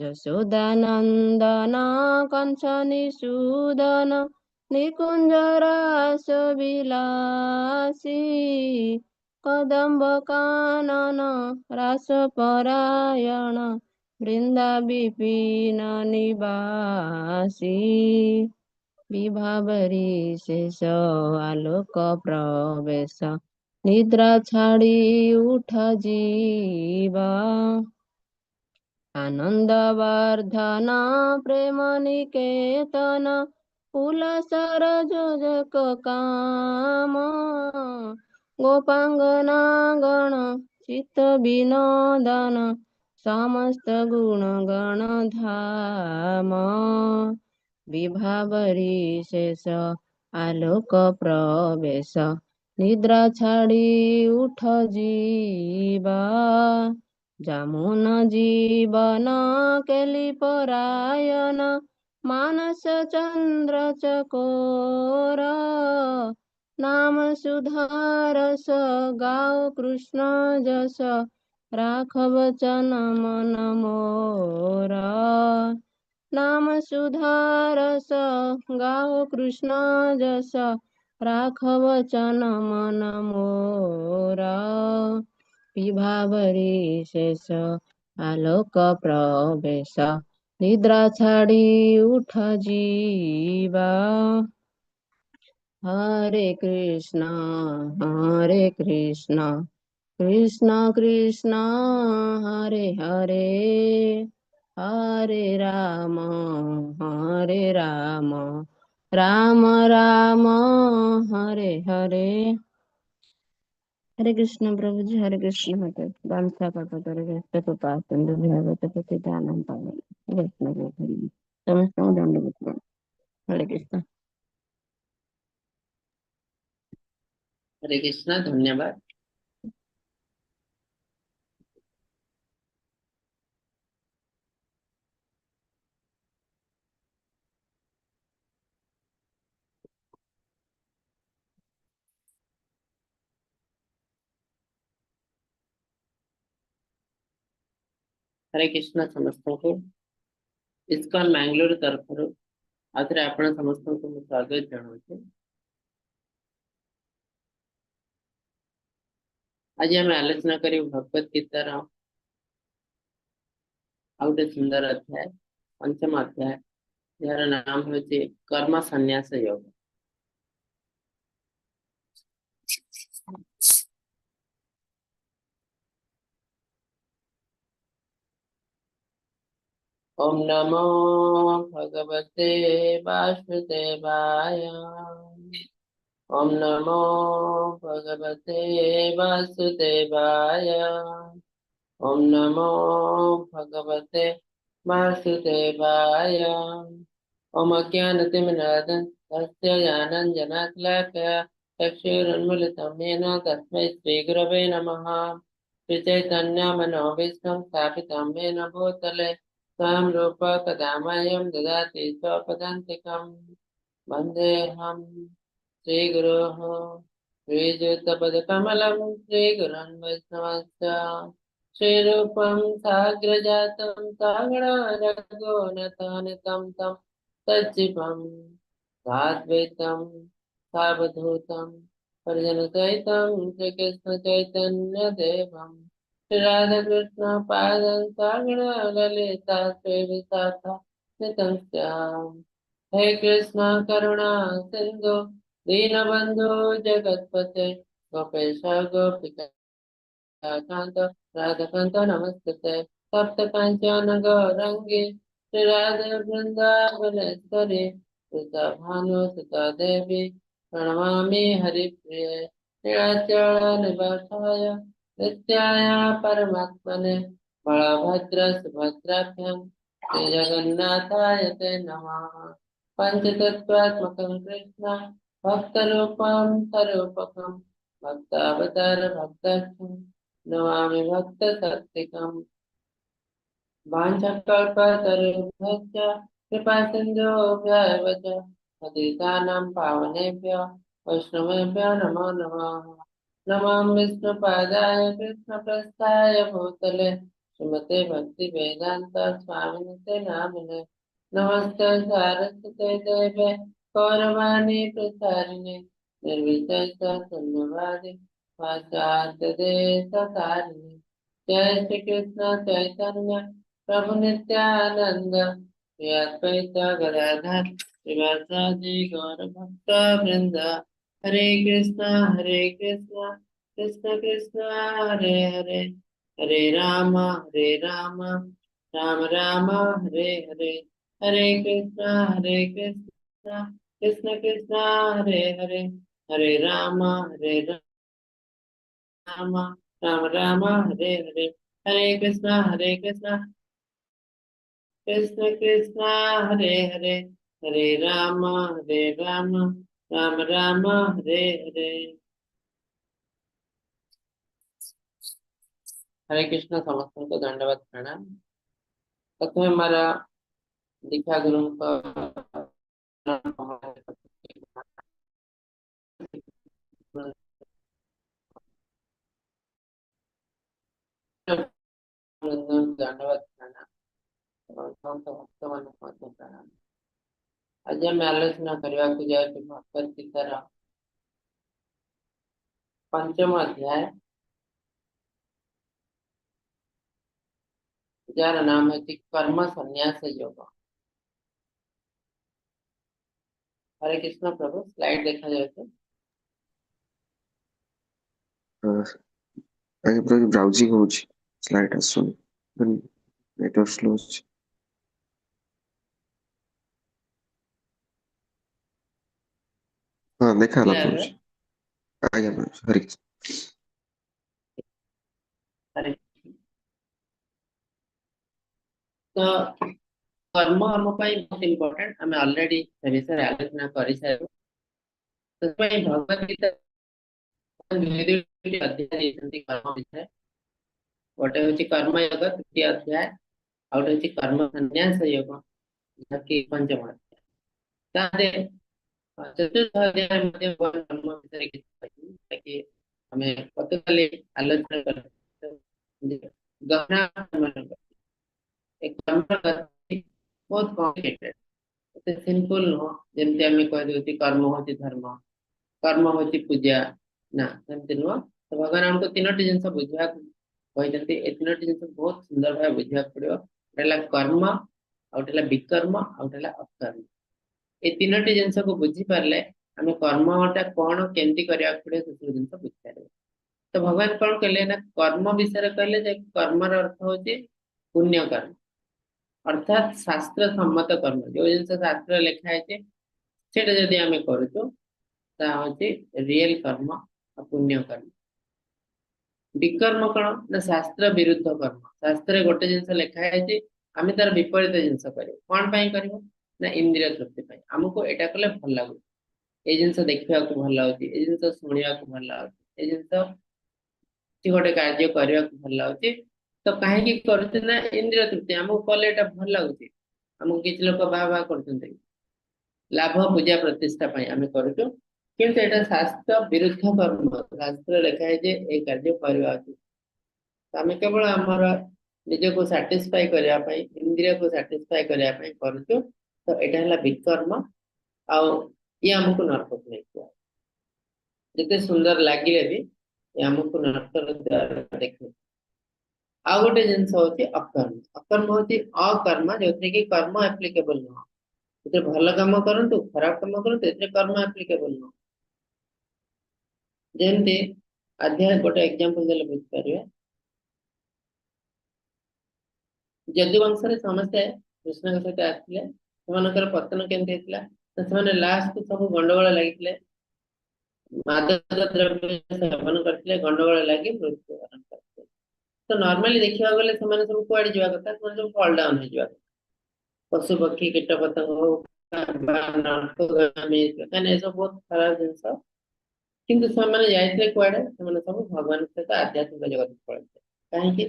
यशोदानन्दन कंस निषूदन निकुञ्ज रासविलासी कदम्ब कानन रासपरायण वृंदा विपिन निवासी विभावरी शेष आलोक प्रवेश निद्रा छाड़ी उठ जीवा आनंदवर्धन प्रेम निकेतन उल्लासर जोजक काम गोपांगना गण चित्त विनोदन समस्त गुण गण धाम विभावरी शेष आलोक प्रवेश निद्रा छाड़ी उठ जीवा जामुन जीवन केली परायण मानस चंद्र चकोर नाम सुधारस गाओ कृष्ण जस राख वचन मन मोरा नाम सुधारस गाओ कृष्ण जस राख वचन मन मोरा विभावरी शेष आलोक प्रवेश निद्रा छाड़ी उठ जीवा हरे कृष्ण कृष्ण कृष्ण हरे हरे हरे राम राम राम हरे हरे हरे कृष्ण प्रभु जी हरे कृष्ण हरे वंशा कल्पतरु व्यस्त कृपा सिंधु भगवत पति दानम पावन वैष्णव धर्म समस्त दंड हरे कृष्ण। हरे कृष्णा, धन्यवाद। हरे कृष्ण समस्त को इस्कॉन मैंगलोर तरफ आथरे आपण समस्त को स्वागत जनाऊँ। आज आम आलोचना करी भगवत गीतार आउटे सुंदर अध्याय पंचम अध्याय यार नाम हूँ कर्म संन्यास योग। ओम नमो भगवते वासुदेवाय। ओम नमो भगवते वासुदेवाय। ओम नमो भगवते वासुदेवाय। ओम अज्ञानतिमिरान्धस्य ज्ञानाञ्जनशलाकया चक्षुरुन्मीलितं येन तस्मै श्रीगुरवे नमः। श्रीचैतन्यमनोभीष्टं स्थापितं येन भूतले स्वयं रूप कदा मह्यं ददाति स्वपदान्तिकं। वन्देऽहं श्रीगुरोः श्रीयुतपदकमलं श्रीगुरुन् वैष्णवस्य श्रीरूपं साग्रजातं सागणरघुनाथान्वितं तं सज्जीवं साद्वैतं सावधूतं परिजनसहितं श्रीकृष्णचैतन्यदेवं श्रीराधाकृष्णपादं सागणललिता श्रीविशाखा नितं हे कृष्ण करुणा सिंधु दीनबंधु जगतपते गोपेश गोपिका कांत राधाकांत नमस्ते सप्त कांचन गौरंगी श्री राधे वृंदावनेश्वरी सुता भानु सुता देवी प्रणमामि हरिप्रिये नीलाचल निवासाय नित्याय परमात्मने बलभद्र सुभद्राभ्यां श्री जगन्नाथाय ते नमः। पंचतत्वात्मकं कृष्ण भक्तरूपं स्वरूपकं भक्तावतार भक्तस्थं नमामि भक्तशक्तिकम्। वाञ्छकल्पतरुभ्यश्च कृपासिन्धुभ्यः च पतितानां पावनेभ्यो वैष्णवेभ्यो नमो नमः। नमः विष्णुपादाय कृष्णप्रस्थाय भूतले श्रीमते भक्ति वेदांत स्वामिने नामिने नमस्ते सारस्वते देवे गौरवाणी प्रचारिणे निर्विशेष शून्यवादी पाश्चात्य देश तारिणे जय श्री कृष्ण चैतन्य प्रभु नित्यानंद श्री अद्वैत गदाधर श्रीवासादि गौर भक्त वृंद हरे कृष्ण कृष्ण कृष्ण हरे हरे हरे राम राम राम हरे हरे हरे कृष्ण कृष्ण कृष्ण हरे हरे हरे राम राम राम हरे हरे हरे कृष्ण कृष्ण कृष्ण हरे हरे हरे राम राम राम हरे हरे हरे कृष्ण समस्त को दंडवत प्रणाम। प्रथम हमारा दीक्षा गुरु का दंडवत प्रणाम। समस्त मन प्रणाम। आज आम आलोचना करने को जाऊँ भगवद गीतार पंचम अध्याय जार नाम है कर्म संन्यास योग। हरे कृष्ण प्रभु स्लाइड देखा जाए तो आगे पूरा ब्राउजिंग हो स्लाइड आसुन नेटवर्क स्लो अछि। हाँ देखा ला क्लियर है। प्रभु आगे प्रभु हरे कृष्ण। हरे तो कर्म हम बहुत इंपोर्टेंट आम ऑलरेडी विषय आलोचना कर सारे भगवद गीता अध्याय कर्म विषय गोटे हूँ कर्म योग तृतीय अध्याय आउ गोटे हूँ कर्म संन्यास योग जहाँकि पंचम अध्याय चतुर्थ अध्याय मध्य कर्म विषय कि हमें कतकाली आलोचना कर गहना एक कर्म बहुत कॉम्प्लिकेटेड सिंपल नुह जमी आम कह कर्म हूँ धर्म कर्म हूँ पूजा ना सेमती नुह। तो भगवान हमको तीनोटी जिन बुझा तीनोटी जिन बहुत सुंदर भाव बुझा पड़ो कर्म आउटा विकर्म आउटा अकर्म ये तीनोटी जिन को बुझी पारे आम कर्मटा कौन केमती करने पड़े से जिन बुझीपार। तो भगवान कौन कहले ना कर्म विषय कहले कर्मर अर्थ हूँ पुण्य कर्म अर्थात शास्त्र सम्मत कर्म जो जिन शास्त्र लिखाई से जदि आम करूँ रियल कर्म और पुण्य कर्म। विकर्म कौन ना शास्त्र विरुद्ध कर्म शास्त्र गोटे जिन लिखाई आम तार विपरीत जिन कर कौन कर ना इंद्रिय तृप्ति आमको यहाँ कले भल लगुच ये जिन देखा भल लगे ये जिन शुणा भल लगे ये जिन गोटे कार्य करने को भल लगे। तो कहीं करुचे ना इंद्रिय तृप्ति आमको कले भल लगुच आमको किसी लोग बाहा कर लाभ पूजा प्रतिष्ठा आम करुचु किंतु एटा शास्त्र विरुद्ध कर्म शास्त्र लिखाई ये कार्य करवा उचित। आम केवल आमर निज को साटिस्फाई करने इंद्रिय को साटिस्फाई करने करुचु। तो यहाँ है विकर्म आउ ये आमको नरक नहीं जिते सुंदर लगे भी ये आमको नरक देखे। आउ गोटे जिन अकर्म अकर्म हूँ अकर्म जो कि कर्म एप्लिकेबल नुह भल कम करूँ खराब कम करूँ कर्म एप्लिकेबल नुह। जमती अध्याय गोटे एग्जांपल देले बुझिपारे यदुवंश समस्ते कृष्ण के सहित आसते पतन केमती लास्ट सब गंडगोल लगी मादक द्रव्य सेवन करते गंडगोल लगी मृत्युवरण करते। तो नॉर्मली देखा गले सब कड़े जावा कथा सब फॉल डाउन हो जावा पशु पक्षी कीट पतंग सब बहुत खराब जिनस किंतु से कड़े सब भगवान सहित आध्यात्मिक जगत पड़ते कहीं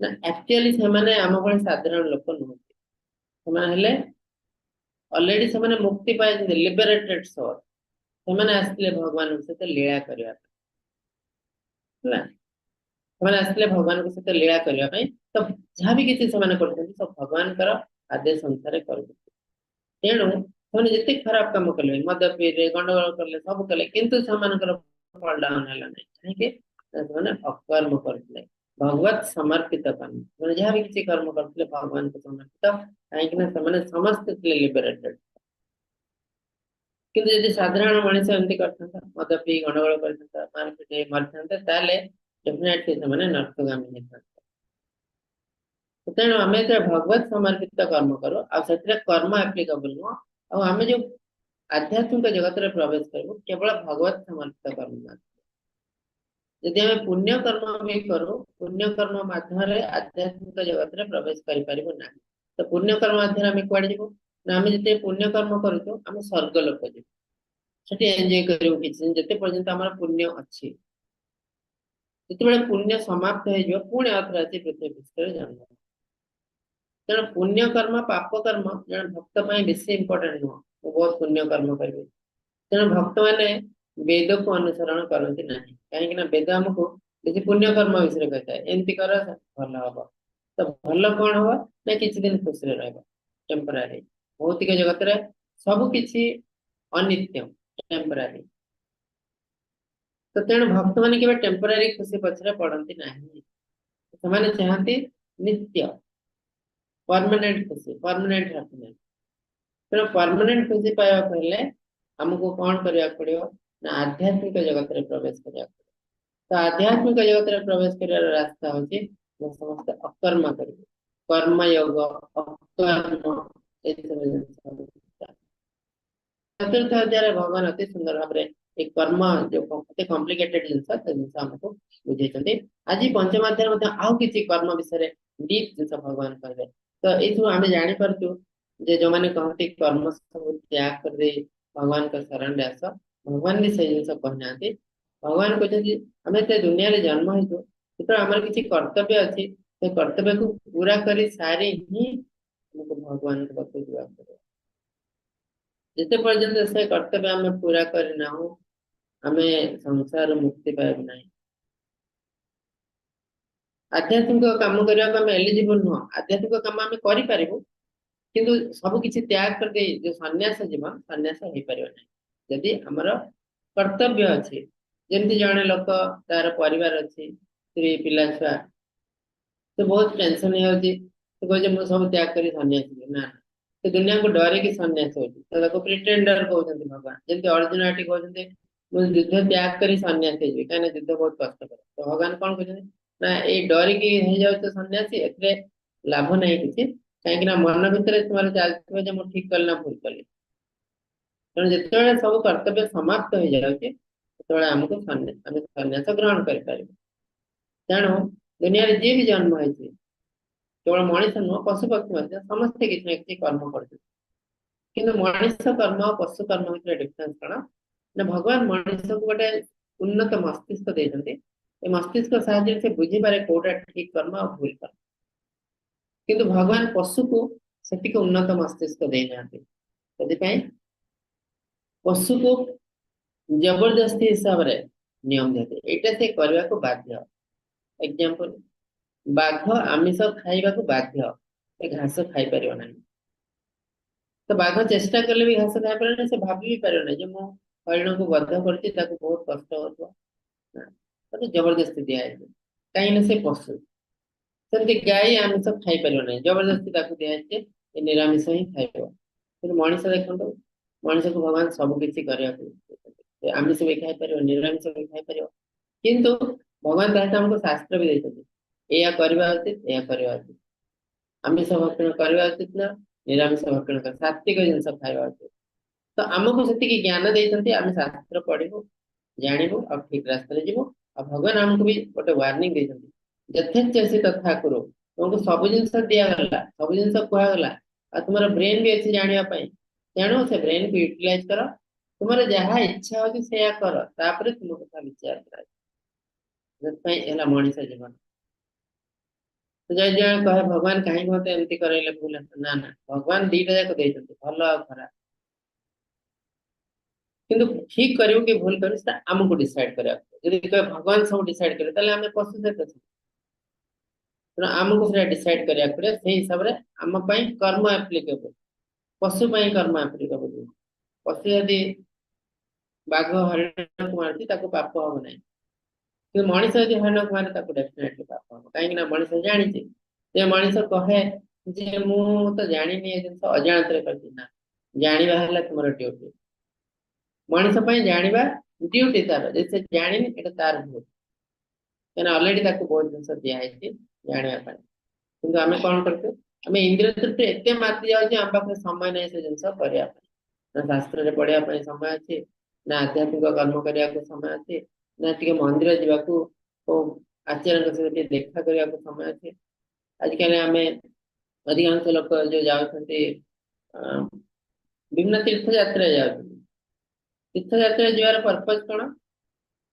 ना एक्चुअली से आम भाई साधारण लोक नुहति ऑलरेडी से मुक्ति पाई लिबरेटेड सोल से आसते भगवान सहित लीला करने ସେମାନେ ଆସିଥିଲେ ଭଗବାନଙ୍କ ସହିତ ଲୀଳା କରିବା ପାଇଁ। ତ ଯାହା ବି କିଛି ସେମାନେ କରୁଛନ୍ତି ସବୁ ଭଗବାନଙ୍କର ଆଦେଶ ଅନୁସାରେ କରୁଛନ୍ତି। ତେଣୁ ସେମାନେ ଯେତେ ଖରାପ କାମ କଲେ, ମଦ ପିଇଲେ, ଗଣ୍ଡଗୋଳ କଲେ, ସବୁ କଲେ, କିନ୍ତୁ ସେମାନଙ୍କର ଫଳ ଡାଉନ ହେଲା ନାହିଁ। କାହିଁକି? ନା ସେମାନେ ଅକର୍ମ କରୁଥିଲେ, ଭଗବତ ସମର୍ପିତ କର୍ମ। ସେମାନେ ଯାହା ବି କିଛି କର୍ମ କରୁଥିଲେ ଭଗବାନଙ୍କୁ ସମର୍ପିତ, କାହିଁକି ନା ସେମାନେ ସମସ୍ତେ ଥିଲେ ଲିବରେଟେଡ। କିନ୍ତୁ ଯଦି ସାଧାରଣ ମଣିଷ ଏମିତି କରିଥାନ୍ତା, ମଦ ପିଇ ଗଣ୍ଡଗୋଳ କରିଥାନ୍ତା, ମାରପିଟ ହେଇ ମରିଥାନ୍ତା, ତାହେଲେ ଡେଫିନେଟଲି ସେମାନେ ନର୍କଗାମୀ ହେଇଥାନ୍ତେ। ତେଣୁ ଆମେ ଯେତେବେଳେ ଭଗବତ ସମର୍ପିତ କର୍ମ କରୁ, ଆଉ ସେଥିରେ କର୍ମ ଆପ୍ଲିକେବଲ ନୁହଁ, ଆଉ ଆମେ ଯୋଉ ଆଧ୍ୟାତ୍ମିକ ଜଗତରେ ପ୍ରବେଶ କରିବୁ କେବଳ ଭଗବତ ସମର୍ପିତ କର୍ମ। ଯଦି ଆମେ ପୁଣ୍ୟ କର୍ମ ବି କରୁ, ପୁଣ୍ୟ କର୍ମ ମାଧ୍ୟମରେ ଆଧ୍ୟାତ୍ମିକ ଜଗତରେ ପ୍ରବେଶ କରିପାରିବୁ ନାହିଁ। ତ ପୁଣ୍ୟ କର୍ମ ମାଧ୍ୟମରେ ଆମେ କୁଆଡେ ଯିବୁ? ନା ଆମେ ଯେତେ ପୁଣ୍ୟ କର୍ମ କରୁଛୁ ଆମେ ସ୍ୱର୍ଗ ଲୋକ ଯିବୁ, ସେଠି ଏନ୍ଜୟ କରିବୁ କିଛି ଦିନ, ଯେତେ ପର୍ଯ୍ୟନ୍ତ ଆମର ପୁଣ୍ୟ ଅଛି। ଯେତେବେଳେ ପୁଣ୍ୟ ସମାପ୍ତ ହେଇଯିବ ପୁଣି ଆଉଥରେ ଆସି ପୃଥିବୀ ପୃଷ୍ଠରେ ଜନ୍ମ। ତେଣୁ ପୁଣ୍ୟ କର୍ମ ପାପ କର୍ମ ଜଣେ ଭକ୍ତ ପାଇଁ ବେଶୀ ଇମ୍ପୋର୍ଟାଣ୍ଟ ନୁହଁ। ମୁଁ ବହୁତ ପୁଣ୍ୟ କର୍ମ କରିବି, ତେଣୁ ଭକ୍ତ ମାନେ ବେଦକୁ ଅନୁସରଣ କରନ୍ତି ନାହିଁ। କାହିଁକି ନା ବେଦ ଆମକୁ କିଛି ପୁଣ୍ୟ କର୍ମ ବିଷୟରେ କହିଥାଏ, ଏମିତି କର ଭଲ ହବ। ତ ଭଲ କଣ ହବ? ନା କିଛି ଦିନ ଖୁସିରେ ରହିବ, ଟେମ୍ପରାରୀ। ଭୌତିକ ଜଗତରେ ସବୁ କିଛି ଅନିତ୍ୟ, ଟେମ୍ପରାରୀ। ତ ତେଣୁ ଭକ୍ତ ମାନେ କେବେ ଟେମ୍ପରାରୀ ଖୁସି ପଛରେ ପଡନ୍ତି ନାହିଁ। ସେମାନେ ଚାହାନ୍ତି ନିତ୍ୟ, परमानेंट खुशी, परमानेंट हैप्पीनेस। तेणु परमानेंट खुशी पाइबा हेले हमको कौन करिया पड़ियो? ना आध्यात्मिक जगत रे प्रवेश करिया पड़ियो। तो आध्यात्मिक जगत रे प्रवेश करियार रास्ता होची जे समस्त अकर्म करिवे, कर्म योग, अकर्म, ए सब जिनिस। चतुर्थ अध्याय रे भगवान अति सुंदर भाव रे एक कर्म जो अति कॉम्प्लिकेटेड जिनिस से जिनिस हमको बुझेचंती। आज पंचम अध्याय मध्ये आउ किछि कर्म विषय रे डीप जिनिस भगवान कहबे। तो एथु आमे जानि परछु जे जो माने कहते कर्म सब त्याग कर दे भगवान का शरण रे आस, भगवान भी से जिनिस कहनांती। भगवान कहते आमे ते दुनिया रे जन्म हेतु तो हमर किछि कर्तव्य अछि, से कर्तव्य को पूरा करी सारी ही हमको भगवान के पास जीवा पड़े। जिते पर्यंत से कर्तव्य आमे पूरा करना हो आमे संसार मुक्ति पाइब नहीं। आध्यात्मिक काम करबा को आमे एलिजिबल नुह, आध्यात्मिक काम आमे करि परिबो, किंतु सब किछि त्याग कर दे जो सन्यास जीवन सन्यास होई परिबो नहीं। यदि हमर कर्तव्य अछि, जेंति जने लोक तार परिवार अछि, स्त्री पिला छुआ, तो बहुत टेंशन हे होती, तो कहे मु सब त्याग करी सन्यास ना, तो दुनिया को डरे कि सन्यास होती, तो ताको प्रिटेंडर कहउछन्ति भगवान। जेंति अर्जुन आटी कहउछन्ति मु युद्ध त्याग करी सन्यास हेबी, काने युद्ध बहुत कष्टकर। तो भगवान कोन कहउछन्ति ना ए डरे कि हे जाउ तो सन्यासी एतरे लाभ नहीं किछि, काहे ना मन भितर तुम्हारे चालथिबे जे मु ठीक कल ना भूल कली। तेणु जेतेबेले सब कर्तव्य समाप्त हो जाउछि सेतेबेले हमको सन्यास ग्रहण करि परिबे। तेणु दुनिया रे जे भी जन्म होइछि केवल मनुष्य नुह पशु पक्षी मध्य समस्ते किछि न किछि कर्म करछथि, किंतु मनुष्य कर्म पशु कर्म भितर डिफरेंस कण ना भगवान मनुष्य को गोटे उन्नत मस्तिष्क देछन्ति। ए मस्तिष्क साहाय्य से बुझी पारे कोटा ठीक कर्म और भूल कर्म, किंतु भगवान पशु को सेतिक उन्नत मस्तिष्क दे नाथि। यदि पई पशु को जबरदस्ती हिसाब रे नियम देते, एटा से करबा को बाध्य। एग्जांपल बाघ आमिष खाइबा को बाध्य, ए घास खाइ परियो नाही। तो बाघ चेष्टा करले भी घास खाइ परियो नाही, से भाबी भी परियो नाही जे मो हरिण को वध करछि ताको बहुत कष्ट होतो ना, तो जबरदस्ती दिया है। काहे ना से पशु सेमति गाय आमिष खाइ परियो नाही, जबरदस्ती ताको दिया है ए निरामिष ही खाइबो। फिर मनुष्य देखंतो, मनुष्य को भगवान सब किछि करिया को आमिष भी खाइ परियो, निरामिष भी खाइ परियो, किंतु भगवान कहता हमको शास्त्र भी देते एया करबा उचित, एया करबा उचित, आमिष भक्षण करबा उचित ना, निरामिष भक्षण कर सात्विक जिनिस खाइबा उचित। तो हमको सेतिकी ज्ञान देइछन्ति, आमे शास्त्र पढिबो जानिबो और ठीक रास्ता रे जीवो। और भगवान हमको भी गोटे वार्निंग देइछन्ति यथेच्छसि तथा करो। तुमको सब जिनिस दिया गला, सब जिनिस कुआ गला, आ तुम्हारा ब्रेन भी अछि जानिबा पई, तेणु से ब्रेन को यूटिलाइज करो, तुम्हारे जहा इच्छा होछि सेया करो, तापरे तुम कथा विचार करा। जतपई एला मनुष्य जीवन। तो जय जय कहे भगवान कहीं मते एमती करैले भूल ना ना, भगवान दीटा जाक देइछन्ति भलो आ खराब, किंतु ठीक करियो कि भूल करियो सेटा हमको डिसाइड करिया। यदि कहे भगवान सब डिसाइड करे ताले हमें पशु से ତେଣୁ ଆମକୁ ସେଟା ଡିସାଇଡ୍ କରିବାକୁ ପଡିବ ସେଇ ହିସାବରେ ଆମ ପାଇଁ କର୍ମ ଆପ୍ଲିକେବଲ୍ ପଶୁ ପାଇଁ କର୍ମ ଆପ୍ଲିକେବଲ୍ ପଶୁ ଯଦି ବାଘ ହରିଣକୁ ମାରୁଛି ତାକୁ ପାପ ହବ ନାହିଁ କିନ୍ତୁ ମଣିଷ ଯଦି ହରିଣକୁ ମାରେ ତାକୁ ଡେଫିନେଟଲି ପାପ ହବ କାହିଁକି ନା ମଣିଷ ଜାଣିଛି ଯେ ମଣିଷ କହେ ଯେ ମୁଁ ତ ଜାଣିନି ଏ ଜିନିଷ ଅଜାଣତରେ କରିଛି ନା ଜାଣିବା ହେଲା ତୁମର ଡ୍ୟୁଟି ମଣିଷ ପାଇଁ ଜାଣିବା ଡ୍ୟୁଟି ତାର ଯେ ସେ ଜାଣିନି ଏଟା ତାର ଭୁଲ କାହିଁକିନା ଅଲରେଡି ତାକୁ ବହୁତ ଜିନିଷ ଦିଆହେଇଛି ଜାଣିବା ପାଇଁ କିନ୍ତୁ ଆମେ କଣ କରୁଛୁ ଆମେ ଇନ୍ଦ୍ରିୟ ତୃପ୍ତି ଏତେ ମାତି ଯାଉଛି ଆମ ପାଖରେ ସମୟ ନାହିଁ ସେ ଜିନିଷ କରିବା ପାଇଁ ନା ଶାସ୍ତ୍ରରେ ପଢିବା ପାଇଁ ସମୟ ଅଛି ନା ଆଧ୍ୟାତ୍ମିକ କର୍ମ କରିବାକୁ ସମୟ ଅଛି ନା ଟିକେ ମନ୍ଦିର ଯିବାକୁ କୋଉ ଆଚାର୍ଯ୍ୟଙ୍କ ସହିତ ଟିକେ ଦେଖା କରିବାକୁ ସମୟ ଅଛି ଆଜିକାଲି ଆମେ ଅଧିକାଂଶ ଲୋକ ଯୋଉ ଯାଉଛନ୍ତି ବିଭିନ୍ନ ତୀର୍ଥଯାତ୍ରା ଯାଉଛନ୍ତି ତୀର୍ଥଯାତ୍ରା ଯିବାର ପର୍ପଜ କଣ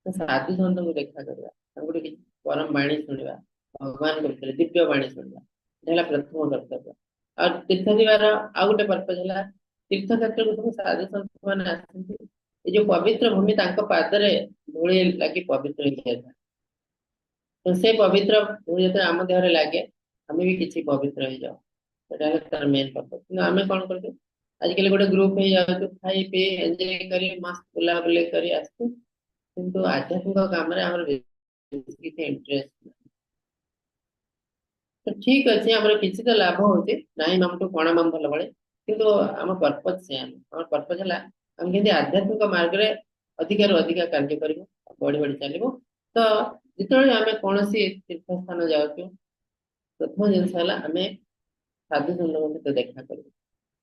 ସାଧୁ ସନ୍ତଙ୍କୁ ଦେଖା କରିବା ତାଙ୍କୁ ଟିକେ ପରମ ବାଣୀ ଶୁଣିବା ଭଗବାନଙ୍କ ଭିତରେ ଦିବ୍ୟ ବାଣୀ ଶୁଣିବା ଏଟା ହେଲା ପ୍ରଥମ କର୍ତ୍ତବ୍ୟ ଆଉ ତୀର୍ଥ ଯିବାର ଆଉ ଗୋଟେ ପର୍ପଜ ହେଲା ତୀର୍ଥକ୍ଷେତ୍ରକୁ ସବୁ ସାଧୁ ସନ୍ତ ମାନେ ଆସନ୍ତି ଏ ଯୋଉ ପବିତ୍ର ଭୂମି ତାଙ୍କ ପାଦରେ ଧୂଳି ଲାଗି ପବିତ୍ର ହେଇଯାଇଥାଏ ତ ସେ ପବିତ୍ର ଧୂଳି ଯେତେବେଳେ ଆମ ଦେହରେ ଲାଗେ ଆମେ ବି କିଛି ପବିତ୍ର ହେଇଯାଉ ସେଟା ହେଲା ତାର ମେନ୍ ପର୍ପଜ କିନ୍ତୁ ଆମେ କଣ କରୁଛୁ ଆଜିକାଲି ଗୋଟେ ଗ୍ରୁପ ହେଇଯାଉଛୁ ଖାଇ ପିଇ ଏନ୍ଜୟ କରି ମସ୍ତ ବୁଲାବୁଲି କରି ଆସୁ କିନ୍ତୁ ଆଧ୍ୟାତ୍ମିକ କାମରେ ଆମର କିଛି ଇଣ୍ଟରେଷ୍ଟ ତ ଠିକ ଅଛି ଆମର କିଛି ତ ଲାଭ ହଉଛି ନାହିଁ ମାମଠୁ କଣ ମାମ ଭଲ ଭଳେ କିନ୍ତୁ ଆମ ପର୍ପଜ ସେୟା ନୁହଁ ଆମ ପର୍ପଜ ହେଲା ଆମେ କେମିତି ଆଧ୍ୟାତ୍ମିକ ମାର୍ଗରେ ଅଧିକରୁ ଅଧିକା କାର୍ଯ୍ୟ କରିବୁ ବଢି ବଢି ଚାଲିବୁ ତ ଯେତେବେଳେ ଆମେ କୌଣସି ତୀର୍ଥ ସ୍ଥାନ ଯାଉଛୁ ପ୍ରଥମ ଜିନିଷ ହେଲା ଆମେ ସାଧୁ ସନ୍ତଙ୍କ ସହିତ ଦେଖା କରିବୁ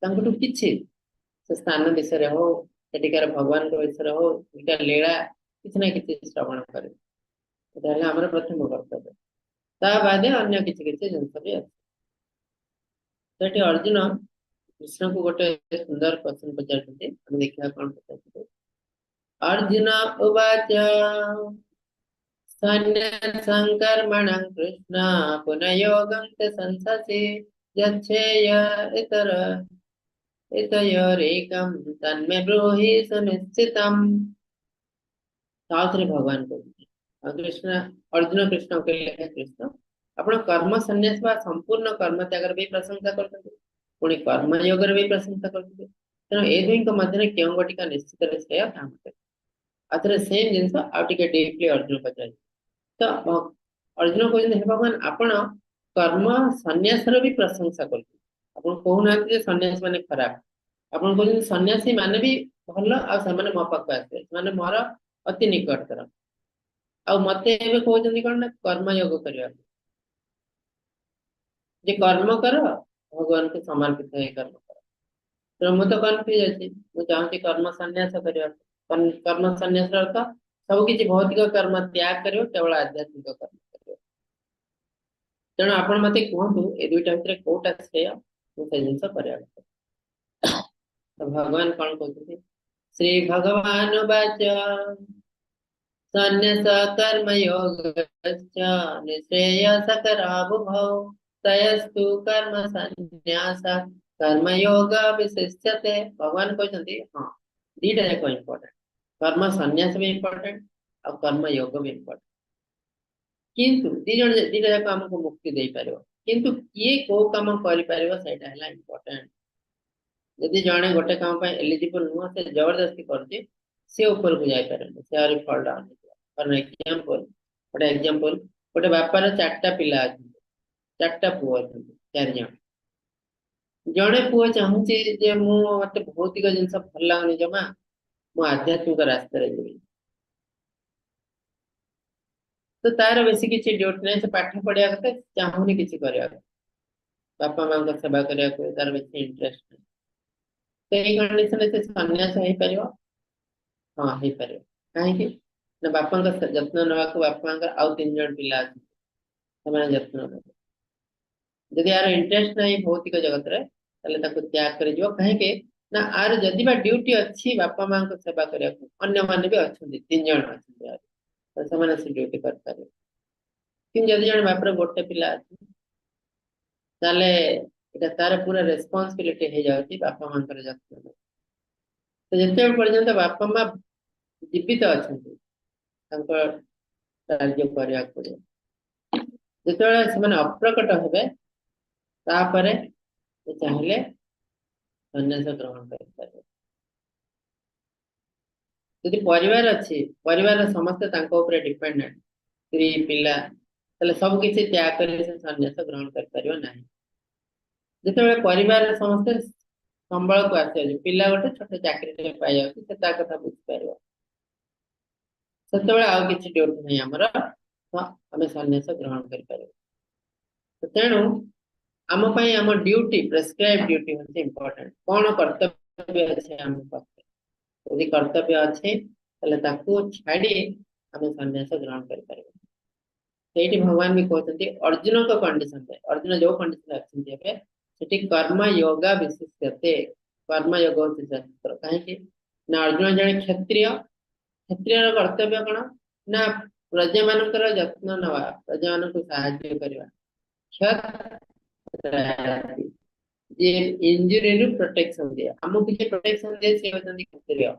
ତାଙ୍କଠୁ କିଛି ସେ ସ୍ଥାନ ବିଷୟରେ ହଉ ସେଠିକାର ଭଗବାନଙ୍କ ବିଷୟରେ ହଉ ସେଠିକାର ଲୀଳା କିଛି ନା କିଛି ଶ୍ରବଣ କରିବୁ ଏଟା ହେଲା ଆମର ପ୍ରଥମ କର୍ତ୍ତବ୍ୟ ତା ବାଦେ ଅନ୍ୟ କିଛି କିଛି ଜିନିଷ ବି ଅଛି ସେଠି ଅର୍ଜୁନ କୃଷ୍ଣଙ୍କୁ ଗୋଟେ ସୁନ୍ଦର ପ୍ରଶ୍ନ ପଚାରୁଛନ୍ତି ଆମେ ଦେଖିବା କଣ ପଚାରୁଛନ୍ତି अर्जुन उवाच सन्न्यासं कृष्ण पुनः योगं च संससि यच्छेय इतर इतयोरेकं तन्मे ब्रूहि सुनिश्चितम् साउथरे भगवान को कृष्ण अर्जुन कृष्ण के लिए कृष्ण आपण कर्म संन्यास वा संपूर्ण कर्म त्यागर भी प्रशंसा करते पुणी कर्म योगर भी प्रशंसा करते तेणु ए दुईଙ୍କ ମଧ୍ୟରେ କେଉଁ ଗୋଟିକା ନିଶ୍ଚିତରେ ଶ୍ରେୟ କାମ କରେ आथरे सेम जिनस आउ टिके डीपली अर्जुन पचारि तो अर्जुन कहते हे भगवान आपण कर्म सन्यास भी प्रशंसा करते आपण कहूना जे सन्यास माने खराब आपण कहते सन्यासी माने भी भल आ से मो पाख आसे माने मोर अति निकटतर आ मते एबे कहउछन्ती कोन ना कर्मयोग करिया जे कर्म कर भगवान को समर्पित है कर्म कर तो मु तो कन्फ्यूज अछि मु चाहती कर्म सन्यास करिया कर्म सन्यास अर्थ सब किसी भौतिक कर्म त्याग करियो केवल आध्यात्मिक कर्म करियो तेणु आपण मते कहतु ए दुईटा भितर कोटा श्रेय मु से जिंस करिया तो भगवान कौन कहते श्री भगवान वाच सन्यास कर्म योगश्च निश्रेयसकरावुभौ तयस्तु कर्म सन्यास कर्म योग विशिष्यते भगवान कहते हाँ दीटा जाक इंपोर्टेंट कर्म सन्यास भी इंपोर्टेंट और कर्म योग भी इंपोर्टेंट किंतु दीटा जाक हमको मुक्ति दे पारिबो किंतु किए को काम करि पारिबो सेटा हला इंपोर्टेंट यदि जणे गोटे काम पे एलिजिबल नुह से जबरदस्ती करछि से ऊपर को जाय पारे से आरि फॉल डाउन फॉर एग्जांपल गोटे बापार चारटा पिला अछि चारटा पुଅ अछि चार जण जणे पुଅ चाहूछि जे मु मते भौतिक जिंस भल लागनि जमा मु आध्यात्मिक रास्ता रे जेबी तो तार बेसी किछि ड्यूटी नै से पाठ पढिया कते चाहूनी किछि करिया बापा मां को सेवा करिया को तार बेसी इंटरेस्ट नै तो ये कंडीशन से सन्यास हो पारिबो हां हो पारिबो काहे कि ना बापा का जत्न नवा को बापा का आउ तीन जण पिला अछि समान जत्न नवा यदि यार इंटरेस्ट नहीं भौतिक जगत रे तले ताको त्याग कर दियो काहे के ना आर जदि बा ड्यूटी अछि बापा मां को सेवा करिया को अन्य माने भी अछंती तीन जण अछंती यार तो समान से ड्यूटी कर पारे किन जदि जण बापर गोटे पिला अछि ताले एटा तार पूरा रिस्पांसिबिलिटी हे जाउची बापा मां कर जत्न तो जिते पर्यंत बापा मां जीवित अच्छा कार्य करने ଯେତେବେଳେ ସେମାନେ ଅପ୍ରକଟ ହେବେ ତାପରେ ସେ ଚାହିଁଲେ ସନ୍ନ୍ୟାସ ଗ୍ରହଣ କରିପାରିବେ। ଯଦି ପରିବାର ଅଛି, ପରିବାରର ସମସ୍ତେ ତାଙ୍କ ଉପରେ ଡିପେଣ୍ଡେଣ୍ଟ, ସ୍ତ୍ରୀ ପିଲା, ତାହେଲେ ସବୁ କିଛି ତ୍ୟାଗ କରି ସେ ସନ୍ନ୍ୟାସ ଗ୍ରହଣ କରିପାରିବ ନାହିଁ। ଯେତେବେଳେ ପରିବାରର ସମସ୍ତେ ସମ୍ବଳକୁ ଆସିଯାଉଛି, ପିଲା ଗୋଟେ ଛୋଟ ଚାକିରି ପାଇଯାଉଛି, ସେ ତା କଥା ବୁଝିପାରିବ, ସେତେବେଳେ ଆଉ କିଛି ଡ୍ୟୁଟି ନାହିଁ ଆମର, ତ ଆମେ ସନ୍ନ୍ୟାସ ଗ୍ରହଣ କରିପାରିବା। ତେଣୁ ଆମ ପାଇଁ ଆମ ଡ୍ୟୁଟି, ପ୍ରେସ୍କ୍ରାଇବ୍ ଡ୍ୟୁଟି ହେଉଛି ଇମ୍ପୋର୍ଟାଣ୍ଟ। କଣ କର୍ତ୍ତବ୍ୟ ଅଛି ଆମ ପାଖରେ, ଯଦି କର୍ତ୍ତବ୍ୟ ଅଛି ତାହେଲେ ତାକୁ ଛାଡି ଆମେ ସନ୍ନ୍ୟାସ ଗ୍ରହଣ କରିପାରିବା। ସେଇଠି ଭଗବାନ ବି କହୁଛନ୍ତି ଅର୍ଜୁନଙ୍କ କଣ୍ଡିସନରେ, ଅର୍ଜୁନ ଯୋଉ କଣ୍ଡିସନରେ ଅଛନ୍ତି ଏବେ, ସେଠି କର୍ମ ଯୋଗ ବିଶିଷ୍ୟତେ, କର୍ମ ଯୋଗ ହଉଛି ଶାସ୍ତ୍ର। କାହିଁକି ନା ଅର୍ଜୁନ ଜଣେ କ୍ଷତ୍ରିୟ, କ୍ଷତ୍ରିୟର କର୍ତ୍ତବ୍ୟ କଣ ନା ପ୍ରଜା ମାନଙ୍କର ଯତ୍ନ ନେବା, ପ୍ରଜା ମାନଙ୍କୁ ସାହାଯ୍ୟ କରିବା, ଯେ ଇଞ୍ଜୁରିରୁ ପ୍ରୋଟେକ୍ସନ ଦିଏ, ଆମକୁ କିଛି ପ୍ରୋଟେକ୍ସନ ଦିଏ, ସେ ହେଉଛନ୍ତି କ୍ଷତ୍ରିୟ।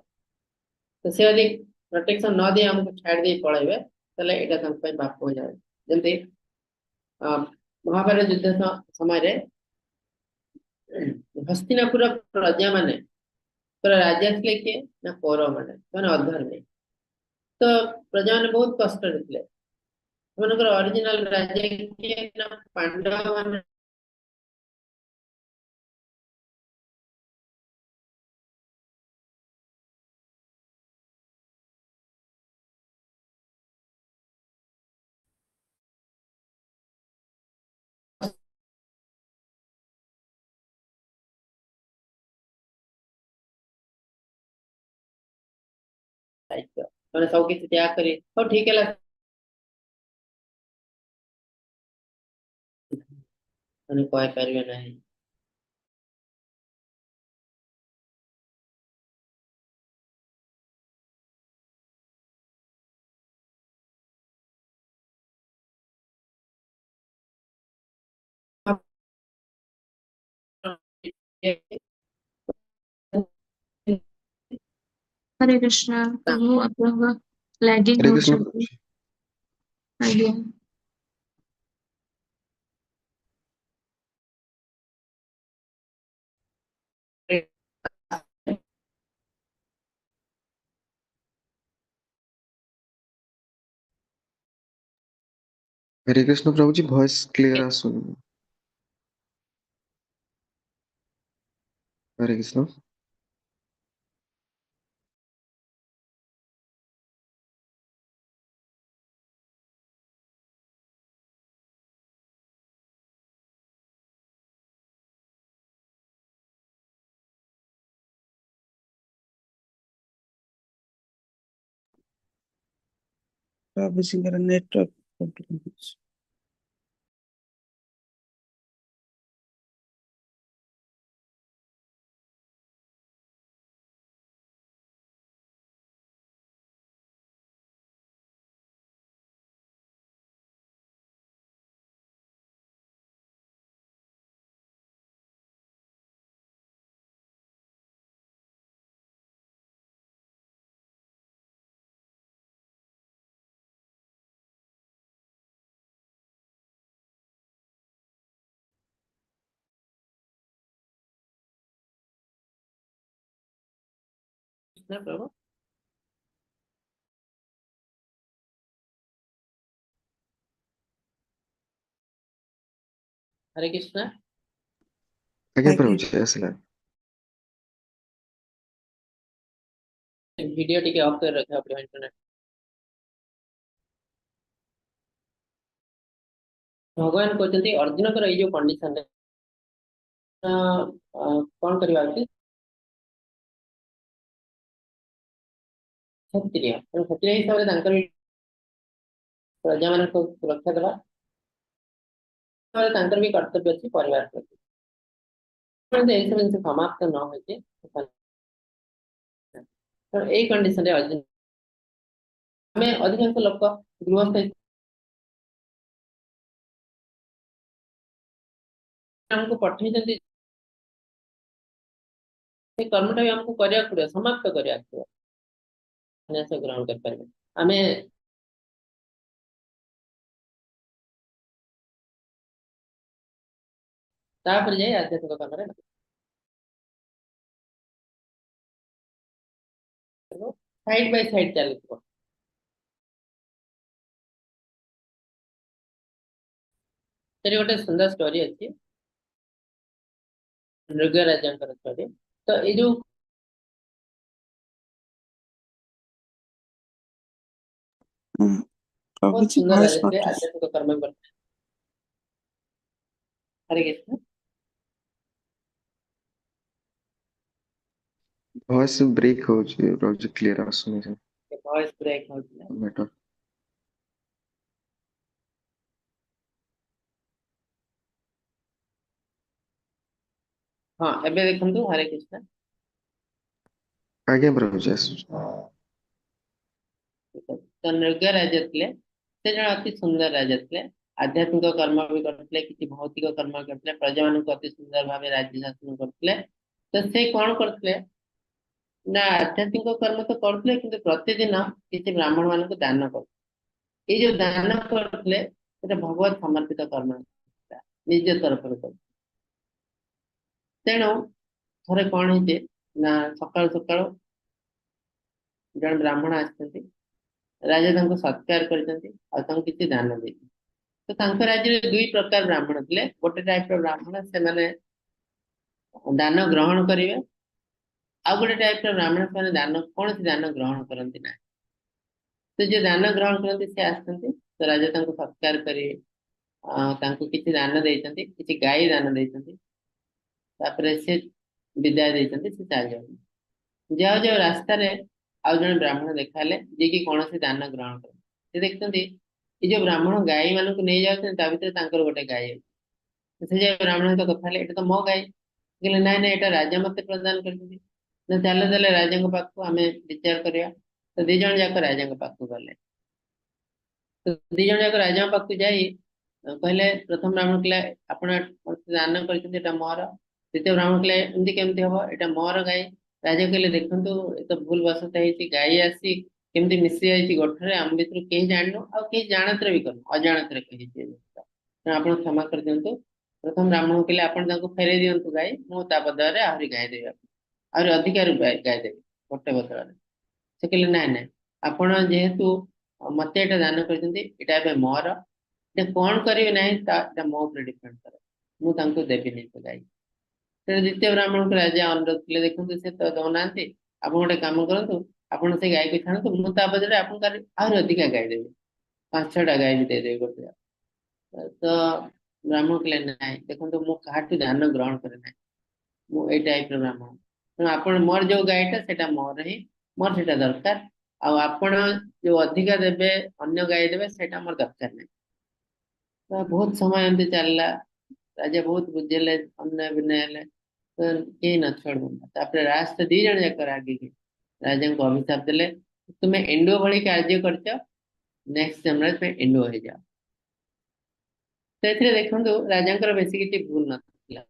ତ ସେ ଯଦି ପ୍ରୋଟେକ୍ସନ ନ ଦିଏ ଆମକୁ ଛାଡି ଦେଇ ପଳେଇବେ, ତାହେଲେ ଏଇଟା ତାଙ୍କ ପାଇଁ ପାପ ହୋଇଯାଏ। ଯେମିତି ମହାଭାରତ ଯୁଦ୍ଧ ସମୟରେ ହସ୍ତିନାପୁର ପ୍ରଜା ମାନେ ରାଜା ଥିଲେ କିଏ ନା କୌରବ ମାନେ, ସେମାନେ ଅଧର୍ମୀ। ତ ପ୍ରଜା ମାନେ ବହୁତ କଷ୍ଟରେ ଥିଲେ। ସେମାନଙ୍କର ଅରିଜିନାଲ ରାଜା କିଏ ନା ପାଣ୍ଡବ ମାନେ ଦାୟିତ୍ୱ, ସେମାନେ ସବୁ କିଛି ତ୍ୟାଗ କରି ହଉ ଠିକ ହେଲା ମାନେ କହିପାରିବେ ନାହିଁ। हरे कृष्णा प्रभु आपका लैगिंग हरे हो कृष्ण प्रभु जी। आज्ञा। हरे कृष्ण प्रभु जी, वॉइस क्लियर आसुनी। हरे कृष्ण। प्रभु जी मेरा नेटवर्क कृष्ण प्रभु। हरे कृष्णा। आज्ञा आज्ञा। प्रभु जी आसला। वीडियो टिके ऑफ कर रखा अपने इंटरनेट। भगवान कहते अर्जुन कर जो कंडीशन कौन करवा उचित, क्षत्रिय, क्षत्रिय हिसाब से प्रजा मान सुरक्षा देवा भी कर्तव्य अच्छी परिवार प्रति, यही सब जिन समाप्त न होते तो यही कंडीशन अर्जुन आम अधिकांश लोक गृहस्थ हमको पठे कर्मटा भी हमको करने पड़े, समाप्त करने ग्रहण कर आम तापर जाई आध्यात्मिक कर्म रे साइड बाय साइड चलुथिबो। ସେଠି ଗୋଟେ ସୁନ୍ଦର ଷ୍ଟୋରି ଅଛି ନୃଗ ରାଜାଙ୍କର ଷ୍ଟୋରି। ତ ଏଇ ଯୋଉ ଆଉ ବହୁତ କିଛି ସୁନ୍ଦର ଭଏସ ରାଜା ଥିଲେ କଟୁଛି। ଆଧ୍ୟାତ୍ମିକ କର୍ମ କରିଥିଲେ। ହରେ କୃଷ୍ଣ। ଭଏସ୍ ବ୍ରେକ୍ ହଉଛି ରହୁଛି କ୍ଲିୟର ଆସୁନି ସେ ଭଏସ ବ୍ରେକ୍ ହଉଥିଲା। ନେଟୱାର୍କ। ହଁ ଏବେ ଦେଖନ୍ତୁ ହରେ କୃଷ୍ଣ। ଆଜ୍ଞା ପ୍ରଭୁଜୀ ଆସୁଛି। ତ ନୃଗ ରାଜା ଥିଲେ ସେ ଜଣେ ଅତି ସୁନ୍ଦର ରାଜା ଥିଲେ। ଆଧ୍ୟାତ୍ମିକ କର୍ମ ବି କରୁଥିଲେ କିଛି ଭୌତିକ କର୍ମ କରୁଥିଲେ ପ୍ରଜାମାନଙ୍କୁ ଅତି ସୁନ୍ଦର ଭାବେ ରାଜ୍ୟ ଶାସନ କରୁଥିଲେ। ତ ସେ କଣ କରୁଥିଲେ ନା ଆଧ୍ୟାତ୍ମିକ କର୍ମ ତ କରୁଥିଲେ କିନ୍ତୁ ପ୍ରତିଦିନ କିଛି ବ୍ରାହ୍ମଣ ମାନଙ୍କୁ ଦାନ କରୁଥିଲେ। ଏଇ ଯୋଉ ଦାନ କରୁଥିଲେ ସେଟା ଭଗବତ ସମର୍ପିତ କର୍ମ ଥିଲା, ନିଜ ତରଫରୁ କରୁଥିଲେ। ତେଣୁ ଥରେ କଣ ହେଇଛି ନା ସକାଳୁ ସକାଳୁ ଜଣେ ବ୍ରାହ୍ମଣ ଆସିଛନ୍ତି। ରାଜା ତାଙ୍କୁ ସତ୍କାର କରିଛନ୍ତି ଆଉ ତାଙ୍କୁ କିଛି ଦାନ ଦେଇଛନ୍ତି। ତ ତାଙ୍କ ରାଜ୍ୟରେ ଦୁଇ ପ୍ରକାର ବ୍ରାହ୍ମଣ ଥିଲେ। ଗୋଟେ ଟାଇପର ବ୍ରାହ୍ମଣ ସେମାନେ ଦାନ ଗ୍ରହଣ କରିବେ, ଆଉ ଗୋଟେ ଟାଇପର ବ୍ରାହ୍ମଣ ସେମାନେ କୌଣସି ଦାନ ଗ୍ରହଣ କରନ୍ତି ନାହିଁ। ତ ଯିଏ ଦାନ ଗ୍ରହଣ କରନ୍ତି ସେ ଆସିଛନ୍ତି, ତ ରାଜା ତାଙ୍କୁ ସତ୍କାର କରିବେ, ତାଙ୍କୁ କିଛି ଦାନ ଦେଇଛନ୍ତି, କିଛି ଗାଈ ଦାନ ଦେଇଛନ୍ତି। ତାପରେ ସେ ବିଦାୟ ଦେଇଛନ୍ତି, ସେ ଚାଲିଯାଉଛନ୍ତି। ଯାଉ ଯାଉ ରାସ୍ତାରେ ଆଉ ଜଣେ ବ୍ରାହ୍ମଣ ଦେଖାହେଲେ ଯିଏକି କୌଣସି ଦାନ ଗ୍ରହଣ କରନ୍ତି। ସେ ଦେଖୁଛନ୍ତି ଏ ଯୋଉ ବ୍ରାହ୍ମଣ ଗାଈ ମାନଙ୍କୁ ନେଇ ଯାଉଛନ୍ତି ତା ଭିତରେ ତାଙ୍କର ଗୋଟେ ଗାଈ ଅଛି। ସେ ଯାଇ ବ୍ରାହ୍ମଣ ସହିତ କଥା ହେଲେ, ଏଟା ତ ମୋ ଗାଈ। କହିଲେ ନାଇଁ ନାଇଁ ଏଟା ରାଜା ମତେ ପ୍ରଦାନ କରିଛନ୍ତି। ନା ଚାଲ ଚାଲ ରାଜାଙ୍କ ପାଖକୁ ଆମେ ବିଚାର କରିବା। ତ ଦି ଜଣ ଯାକ ରାଜାଙ୍କ ପାଖକୁ ଗଲେ। ତ ଦି ଜଣ ଯାକ ରାଜାଙ୍କ ପାଖକୁ ଯାଇ କହିଲେ, ପ୍ରଥମ ବ୍ରାହ୍ମଣ କହିଲେ ଆପଣ ମତେ ଦାନ କରିଛନ୍ତି ଏଟା ମୋର। ଦ୍ୱିତୀୟ ବ୍ରାହ୍ମଣ କହିଲେ ଏମିତି କେମିତି ହବ, ଏଟା ମୋର ଗାଈ। ରାଜା କହିଲେ ଦେଖନ୍ତୁ ଏ ତ ଭୁଲ ବଶତଃ ହେଇଛି, ଗାଈ ଆସି କେମିତି ମିଶି ଯାଇଛି ଗୋଠରେ, ଆମ ଭିତରୁ କେହି ଜାଣିନୁ ଆଉ କେହି ଜାଣତରେ ବି କରିନୁ, ଅଜାଣତରେ କହିଛି। ତେଣୁ ଆପଣ କ୍ଷମା କରିଦିଅନ୍ତୁ। ପ୍ରଥମ ବ୍ରାହ୍ମଣ କହିଲେ ଆପଣ ତାଙ୍କୁ ଫେରେଇ ଦିଅନ୍ତୁ ଗାଈ, ମୁଁ ତା ବଦଳରେ ଆହୁରି ଗାଈ ଦେବି, ଆହୁରି ଅଧିକା ଗାଈ ଦେବି ଗୋଟେ ବଦଳରେ। ସେ କହିଲେ ନାଇଁ ନାଇଁ ଆପଣ ଯେହେତୁ ମତେ ଏଇଟା ଦାନ କରିଛନ୍ତି ଏଇଟା ଏବେ ମୋର, ଏଟା କଣ କରିବେ ନାହିଁ ଏଟା ମୋ ଉପରେ ଡିପେଣ୍ଡ କରେ, ମୁଁ ତାଙ୍କୁ ଦେବିନି ସେ ଗାଈ। ତେଣୁ ଦ୍ୱିତୀୟ ବ୍ରାହ୍ମଣଙ୍କୁ ରାଜା ଅନୁରୋଧ କଲେ, ଦେଖନ୍ତୁ ସେ ତ ଦଉନାହାନ୍ତି, ଆପଣ ଗୋଟେ କାମ କରନ୍ତୁ, ଆପଣ ସେ ଗାଈକୁ ଛାଣନ୍ତୁ, ମୁଁ ତା ବଦଳରେ ଆପଣଙ୍କୁ ଆହୁରି ଅଧିକା ଗାଈ ଦେବି, 5-6ଟା ଗାଈ ବି ଦେଇଦେବି ଗୋଟେ। ତ ବ୍ରାହ୍ମଣ କହିଲେ ନାଇଁ ଦେଖନ୍ତୁ ମୁଁ କାହାଠୁ ଦାନ ଗ୍ରହଣ କରେ ନାହିଁ, ମୁଁ ଏଇ ଟାଇପର ବ୍ରାହ୍ମଣ। ତେଣୁ ଆପଣ ମୋର ଯୋଉ ଗାଈଟା ସେଟା ମୋର ହିଁ, ମୋର ସେଟା ଦରକାର। ଆଉ ଆପଣ ଯୋଉ ଅଧିକା ଦେବେ ଅନ୍ୟ ଗାଈ ଦେବେ ସେଇଟା ମୋର ଦରକାର ନାହିଁ। ତ ବହୁତ ସମୟ ଏମିତି ଚାଲିଲା। ରାଜା ବହୁତ ବୁଝେଇଲେ, ଅନ୍ୟ ବିନୟ ହେଲେ, ତ କେହି ନ ଛାଡୁଥିଲା। ତାପରେ ରାସ୍ତା ଦି ଜଣ ଯାକ ରାଗିକି ରାଜାଙ୍କୁ ଅଭିଶାପ ଦେଲେ, ତୁମେ ଏଣ୍ଡୁଅ ଭଳି କାର୍ଯ୍ୟ କରିଛ, ନେକ୍ସଟ ଜନ୍ମରେ ତୁମେ ଏଣ୍ଡୁଅ ହେଇଯାଅ। ସେଥିରେ ଦେଖନ୍ତୁ ରାଜାଙ୍କର ବେଶୀ କିଛି ଭୁଲ ନଥିଲା,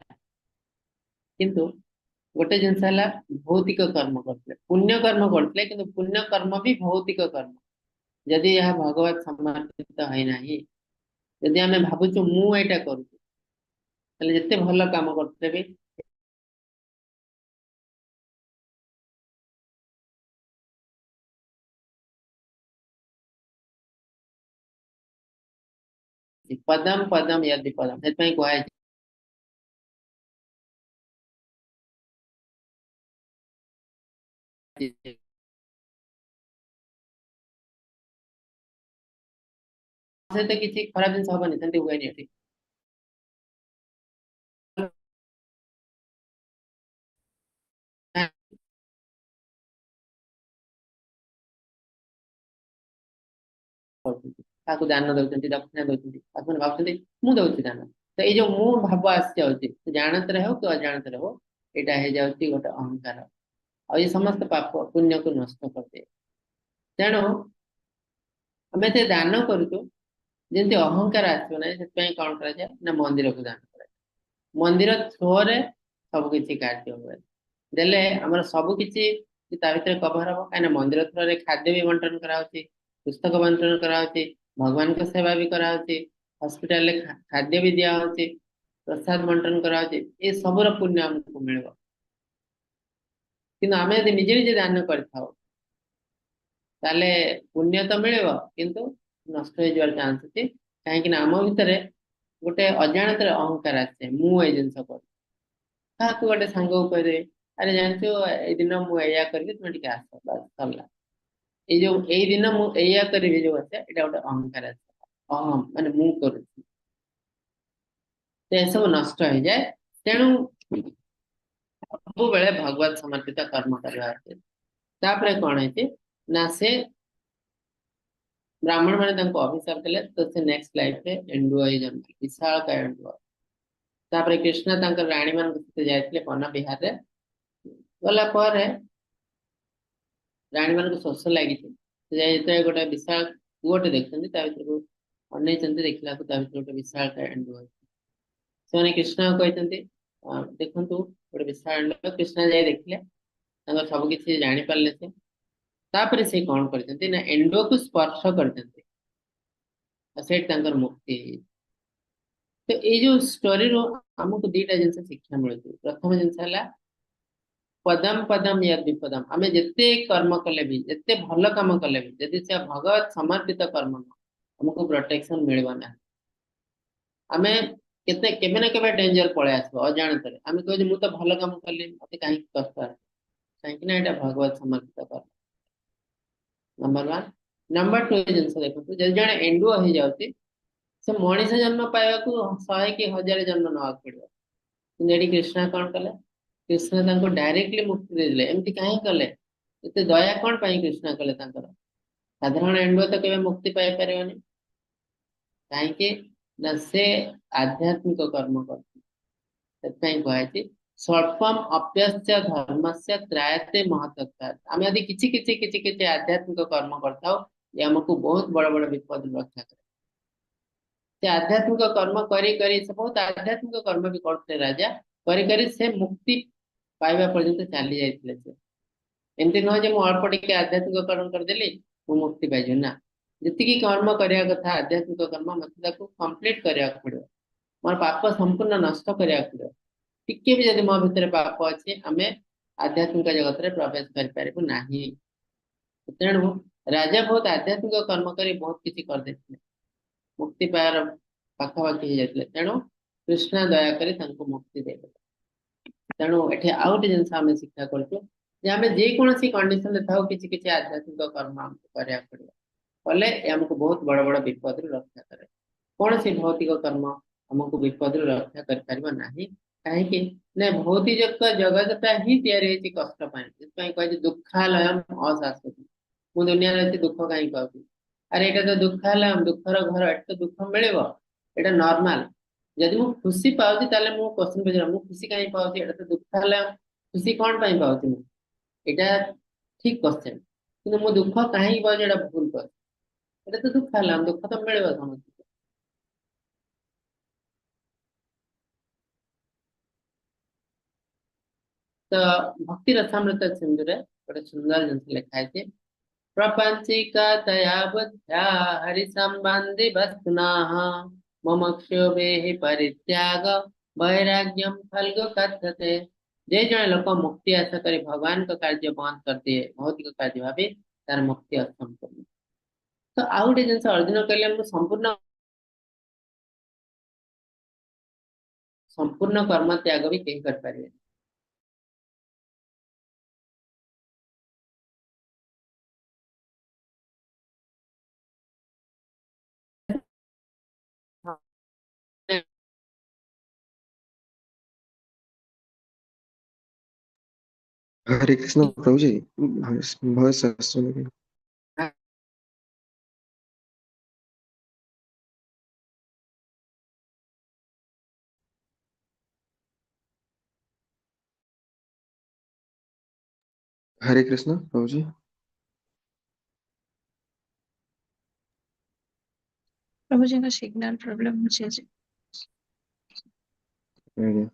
କିନ୍ତୁ ଗୋଟେ ଜିନିଷ ହେଲା ଭୌତିକ କର୍ମ କରୁଥିଲେ, ପୁଣ୍ୟ କର୍ମ କରୁଥିଲେ, କିନ୍ତୁ ପୁଣ୍ୟ କର୍ମ ବି ଭୌତିକ କର୍ମ। ଯଦି ଏହା ଭଗବତ ସମର୍ପିତ ହେଇନାହିଁ, ଯଦି ଆମେ ଭାବୁଛୁ ମୁଁ ଏଇଟା କରୁଛି, ତାହେଲେ ଯେତେ ଭଲ କାମ କରୁଥିଲେ ବି ପଦମ୍ ପଦମ୍ ୟଦି ପଦମ୍, ସେଥିପାଇଁ କୁହାଯାଇଛି ସହିତ କିଛି ଖରାପ ଜିନିଷ ହବନି, ସେମିତି ହୁଏନି ଏଠି। କରୁଛନ୍ତି, ତାକୁ ଦାନ ଦଉଛନ୍ତି, ଦକ୍ଷିଣା ଦଉଛନ୍ତି, ଆପଣ ଭାବୁଛନ୍ତି ମୁଁ ଦଉଛି ଦାନ। ତ ଏଇ ଯୋଉ ମୁଁ ଭାବ ଆସିଯାଉଛି, ଜାଣତରେ ହଉ କି ଅଜାଣତରେ ହଉ, ଏଇଟା ହେଇଯାଉଛି ଗୋଟେ ଅହଙ୍କାର। ଆଉ ଏ ସମସ୍ତ ପାପ ପୁଣ୍ୟକୁ ନଷ୍ଟ କରିଦିଏ। ତେଣୁ ଆମେ ଏତେ ଦାନ କରୁଛୁ ଯେମିତି ଅହଙ୍କାର ଆସିବ ନାହିଁ, ସେଥିପାଇଁ କଣ କରାଯାଏ ନା ମନ୍ଦିରକୁ ଦାନ କରାଯାଏ। ମନ୍ଦିର ଥ୍ରୋରେ ସବୁ କିଛି କାର୍ଯ୍ୟ ହୁଏ, ଦେଲେ ଆମର ସବୁ କିଛି ତା ଭିତରେ କଭର ହବ। କାହିଁକିନା ମନ୍ଦିର ଥ୍ରୋରେ ଖାଦ୍ୟ ବି ବଣ୍ଟନ କରାହଉଛି, ପୁସ୍ତକ ବଣ୍ଟନ କରାହଉଛି, ଭଗବାନଙ୍କ ସେବା ବି କରାହଉଛି, ହସ୍ପିଟାଲରେ ଖାଦ୍ୟ ବି ଦିଆହଉଛି। प्रसाद बंटन कराउछे ए सबुर पुण्य हमको मिलबो किंतु आमे यदि निजे निजे दान करथाओ ताले पुण्य तो मिलबो किंतु नष्ट हो जवार चांस अछि काहे कि आम भितर गोटे अजाणत अहंकार आसे मु ए जिंस कर काकु गोटे सांग को कह दे अरे जानछो ए दिन मु एया करबी तुम टिके आस बस सरला ए जो ए दिन मु एया करबी जो আছে এটা गोटे अहंकार আছে अहम माने मु करूछि ते सब नष्ट हो जाए तेणु सब बेले भगवत समर्पित कर्म करवा तापरे कौन है ना से ब्राह्मण माने तांको अभिशाप देले तो से नेक्स्ट लाइफ रे एंडुआ ही जन्म विशाल का एंडुआ तापरे कृष्ण तांकर रानी मान सहित जायतिले वन विहार रे गला पर रानी मान को शोष लगी से जाय गोटे विशाल कुओटे देखछन्ती ता भितर को अनै चंदी देखला को ता भितर गोटे विशाल का एंडुआ से कृष्ण कहते देखु गोटे विशाल कृष्ण जाए देखले सब किसी जानी पारे से तापर से कौन करते ना एंडो को स्पर्श करते मुक्ति तो ये जो स्टोरी रो हमको दीटा जिनसे शिक्षा मिलती प्रथम जिनस है पदम पदम या विपदम आम जिते कर्म कले भी जिते भल कम कले भी यदि से भगवत समर्पित कर्म हमको प्रोटेक्शन मिलवा ना आमे केते केबे ना केबे डेंजर पळे आसबो अजाणत रे आमे कहै मु तो भल काम करली मते काहे कष्ट आ काहे कि ना एटा भगवत समर्पित कर्म नंबर 1 नंबर 2 जिनस देखो जब जने एंडुआ हो जाउती से मनीष जन्म पाइबा को 100 कि 1000 जन्म नवा पड़ियो जेडी कृष्ण कौन कले कृष्ण तांको डायरेक्टली मुक्ति दे दिले एमती काहे कले एते दया कौन पाई कृष्ण कले तांकर साधारण एंडुआ तो केबे मुक्ति पाई परियोनी काहे कि ना से आध्यात्मिक कर्म करती सेतपई कहैछि स्वल्पम अप्यस्य धर्मस्य त्रायते महत्त्वात् आमे यदि किछि आध्यात्मिक कर्म करताओ ये हमको बहुत बड़ बड़ विपद रक्षा करे से आध्यात्मिक कर्म करी करी से बहुत आध्यात्मिक कर्म भी करते राजा करी करी से मुक्ति पाइबा पर्यंत चली जाइतिले से एमती नुह जे मु अल्प टिके आध्यात्मिक कर्म करदेली मु मुक्ति पाइजु ना जति कर्म करिया कथा आध्यात्मिक कर्म मते ताको कंप्लीट करिया पड़ो मोर पाप संपूर्ण नष्ट करिया पड़ो टिके भी जदि मो भितर पाप अछि आमे आध्यात्मिक जगत रे प्रवेश कर पारिबु नाही तेणु राजा बहुत आध्यात्मिक कर्म करी बहुत किछि कर देथिले मुक्ति पायर पाखापाखि हो जाते तेणु कृष्ण दया करी तांको मुक्ति देते तेणु एठी आउट जिनस आमे शिक्षा करछु जे आमे जे कोनोसी कंडीशन रे थाउ किछि किछि आध्यात्मिक कर्म हमको करिया पड़ियो कले हमको बहुत बड़ बड़ विपद रे रक्षा करे कोनोसी भौतिक कर्म हमको विपद रे रक्षा कर परिबा नाही काहे कि ने भौतिक जगतटा ही तयारी हेछि कष्ट पाए जिसपई कहै दुःखालयम अशाश्वती मु दुनिया रे दुःख काई पाउती अरे एटा तो दुःखालयम दुःखर घर एटा तो दुःख मिलेबो एटा नॉर्मल यदि मु खुशी पाउती ताले मु क्वेश्चन पजरा मु खुशी काई पाउती एटा तो दुःखालयम खुशी कोन पाई पाउती मु एटा ठीक क्वेश्चन किंतु मु दुःख काहे पाउती एटा भूल कर एटा तो दुःखालयम दुःख तो मिलेबो समझ तो भक्ति रसामृत सिंधु रे गोटे सुंदर जिनस लिखा है प्रपंचिकतया बुद्ध्या हरि संबंधी वस्तुनाः मुमुक्षुभिः परित्याग वैराग्यम फल्गु कथ्यते जे जने लोक मुक्ति आशा करी भगवान का कार्य बंद कर दिए भौतिक कार्य भावे तार मुक्ति असंपूर्ण तो आउ गोटे जिनस अर्जुन कहले हमको संपूर्ण संपूर्ण कर्म त्याग भी कहीं कर पारे हरे कृष्ण प्रभु जी भॉइस सुन हरे कृष्ण प्रभु जी प्रभु जी का सिग्नल प्रॉब्लम मुझे आଜ୍ଞା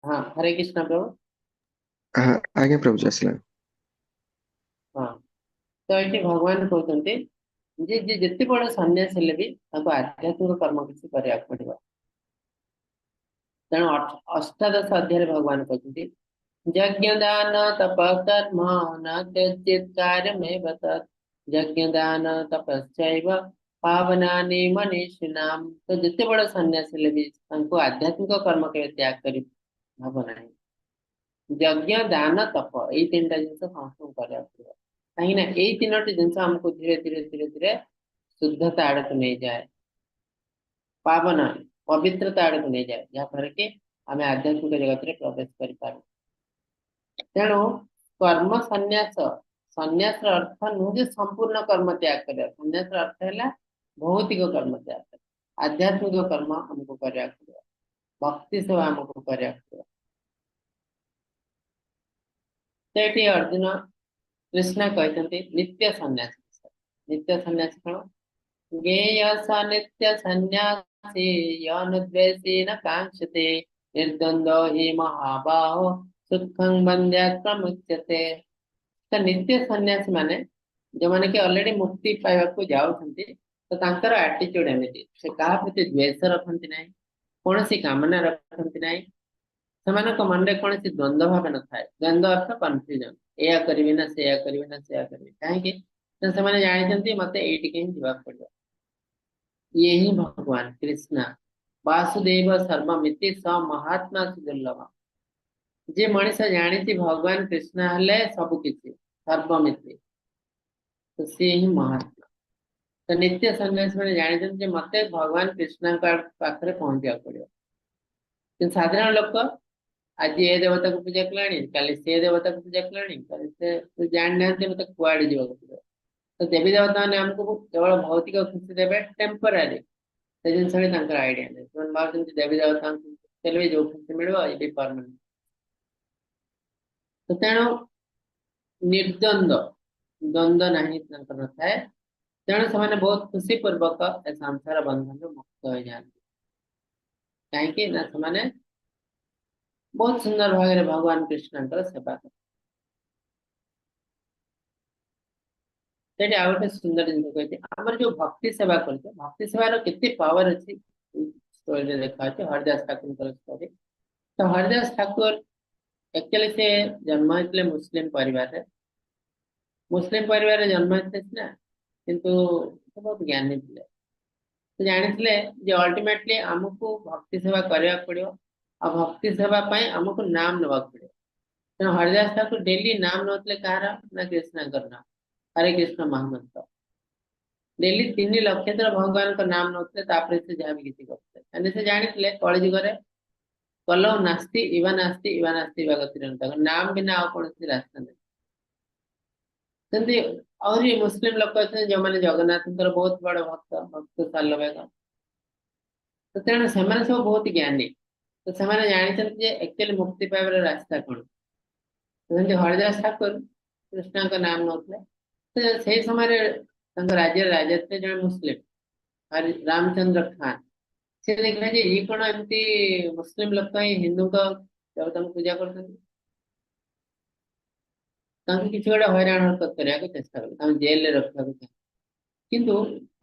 हाँ हरे कृष्ण प्रभु। हाँ आज्ञा प्रभु जसला। हाँ तो ये भगवान कहते जे जे जिते बड़ सन्यास हेले भी आध्यात्मिक कर्म किसी करने पड़ो। तेणु अष्टादश अध्याय भगवान कहते यज्ञ दान तप कर्म न त्यजेत् कार्यमेव तत् यज्ञ दान तपस्यैव पावनानि मनीषिणां। तो जिते बड़ सन्यासी हेले भी आध्यात्मिक कर्म के त्याग कर भाव ना। यज्ञ दान तप यही तीन टा जिन समस्त करा कहीं यही तीनो जिन हमको धीरे धीरे धीरे धीरे शुद्धता आड़ को नहीं जाए, पावन पवित्रता आड़ को नहीं जाए, जहाँफल कि आम आध्यात्मिक जगत में प्रवेश कर। तेणु कर्म संन्यास संन्यास अर्थ नुह जे संपूर्ण कर्म त्याग कर। संन्यास अर्थ है भौतिक कर्म त्याग कर, आध्यात्मिक कर्म हमको करा भक्ति सेवा हमको करा। तो ये अर्जुन कृष्ण कहते नित्य सन्यास। नित्य सन्यास कौन? ज्ञेय स नित्य सन्यासी यनुद्वेषी न कांक्षते निर्द्वंद्व ही महाबाहो सुखं बंध्यात् प्रमुच्यते। तो नित्य सन्यासी माने जो माने कि ऑलरेडी मुक्ति पाइबा को जाउछंती, तो तांकर एटीट्यूड एमिति से कहा प्रति द्वेष रखंती नहीं, कौन सी कामना रखंती नहीं। ସେମାନଙ୍କ ମନରେ କୌଣସି ଦ୍ୱନ୍ଦ୍ୱ ଭାବ ନଥାଏ। ଦ୍ୱନ୍ଦ୍ୱ ଅର୍ଥ କନଫ୍ୟୁଜନ, ଏୟା କରିବି ନା ସେୟା କରିବି ନା ସେୟା କରିବି। କାହିଁକି ନା ସେମାନେ ଜାଣିଛନ୍ତି ମତେ ଏଇଠିକି ହିଁ ଯିବାକୁ ପଡିବ। ये ही भगवान कृष्ण वासुदेव सर्वमिति स महात्मा सुदुर्लभ। जे मनीष जानी भगवान कृष्ण हेले सबकिछि सर्वमिति, तो सी ही महात्मा। तो नित्य सन्यासी मैंने जानी मते भगवान कृष्ण पाखे पहुंचा पड़ो। कि साधारण लोक आज ये देवता को पूजा कलानी, काली से देवता को पूजा कलानी, काली से जान ना मत कुआड़े जा। तो देवी देवता ने हमको केवल भौतिक खुशी देवे टेम्परारी जिन आईडिया नहीं भाव देवी देवता चलिए जो खुशी मिलो ये परमानेंट। तो तेणु निर्द्वंद्व द्वंद्व नहीं थाए। तेणु से बहुत खुशी पूर्वक संसार बंधन मुक्त हो जाती। कहीं से बहुत सुंदर भाव में भगवान कृष्ण सेवा कर। आ गए सुंदर जिन कहते आम जो भक्ति सेवा करते भक्ति सेवार केते पावर अच्छी स्टोरी देखा हरिदास ठाकुर स्टोरी। तो हरिदास ठाकुर एक्चुअली से जन्म होते मुस्लिम परिवार मुस्लिम परिवार जन्म होते ना, किंतु बहुत ज्ञानी थे। तो जानी अल्टीमेटली आमको भक्ति सेवा करने पड़ो आ भक्ति सेवा आमको नाम नवा पड़ो। तेना हरिदास ठाकुर डेली नाम नौले कहार ना कृष्ण नाम हरे कृष्ण महामंत्र डेली 3 लक्ष भगवान का नाम नौते से जहाँ भी किसी करते से जानी कलिजुगे कलौ नास्ति इवा नास्ति इवा नास्ति इवा गति नाम बिना आ कौन रास्ता नहीं। आहरी मुस्लिम लोक अच्छे जो मैंने जगन्नाथ बहुत बड़ भक्त भक्त साल बेग। तो तेणु से सब बहुत ज्ञानी। तो से जानते एक्चुअली मुक्ति पाइबार रास्ता कौन। हरिदास ठाकुर कृष्ण का नाम नौते। तो से समय राज्य राजा थे जन मुस्लिम रामचंद्र खान। से देखा जे ये कौन एमती मुस्लिम लोक हिंदू का देवता पूजा करते किसी गोटे हईराण हरकत करने चेष्टा करें जेल में रखा किंतु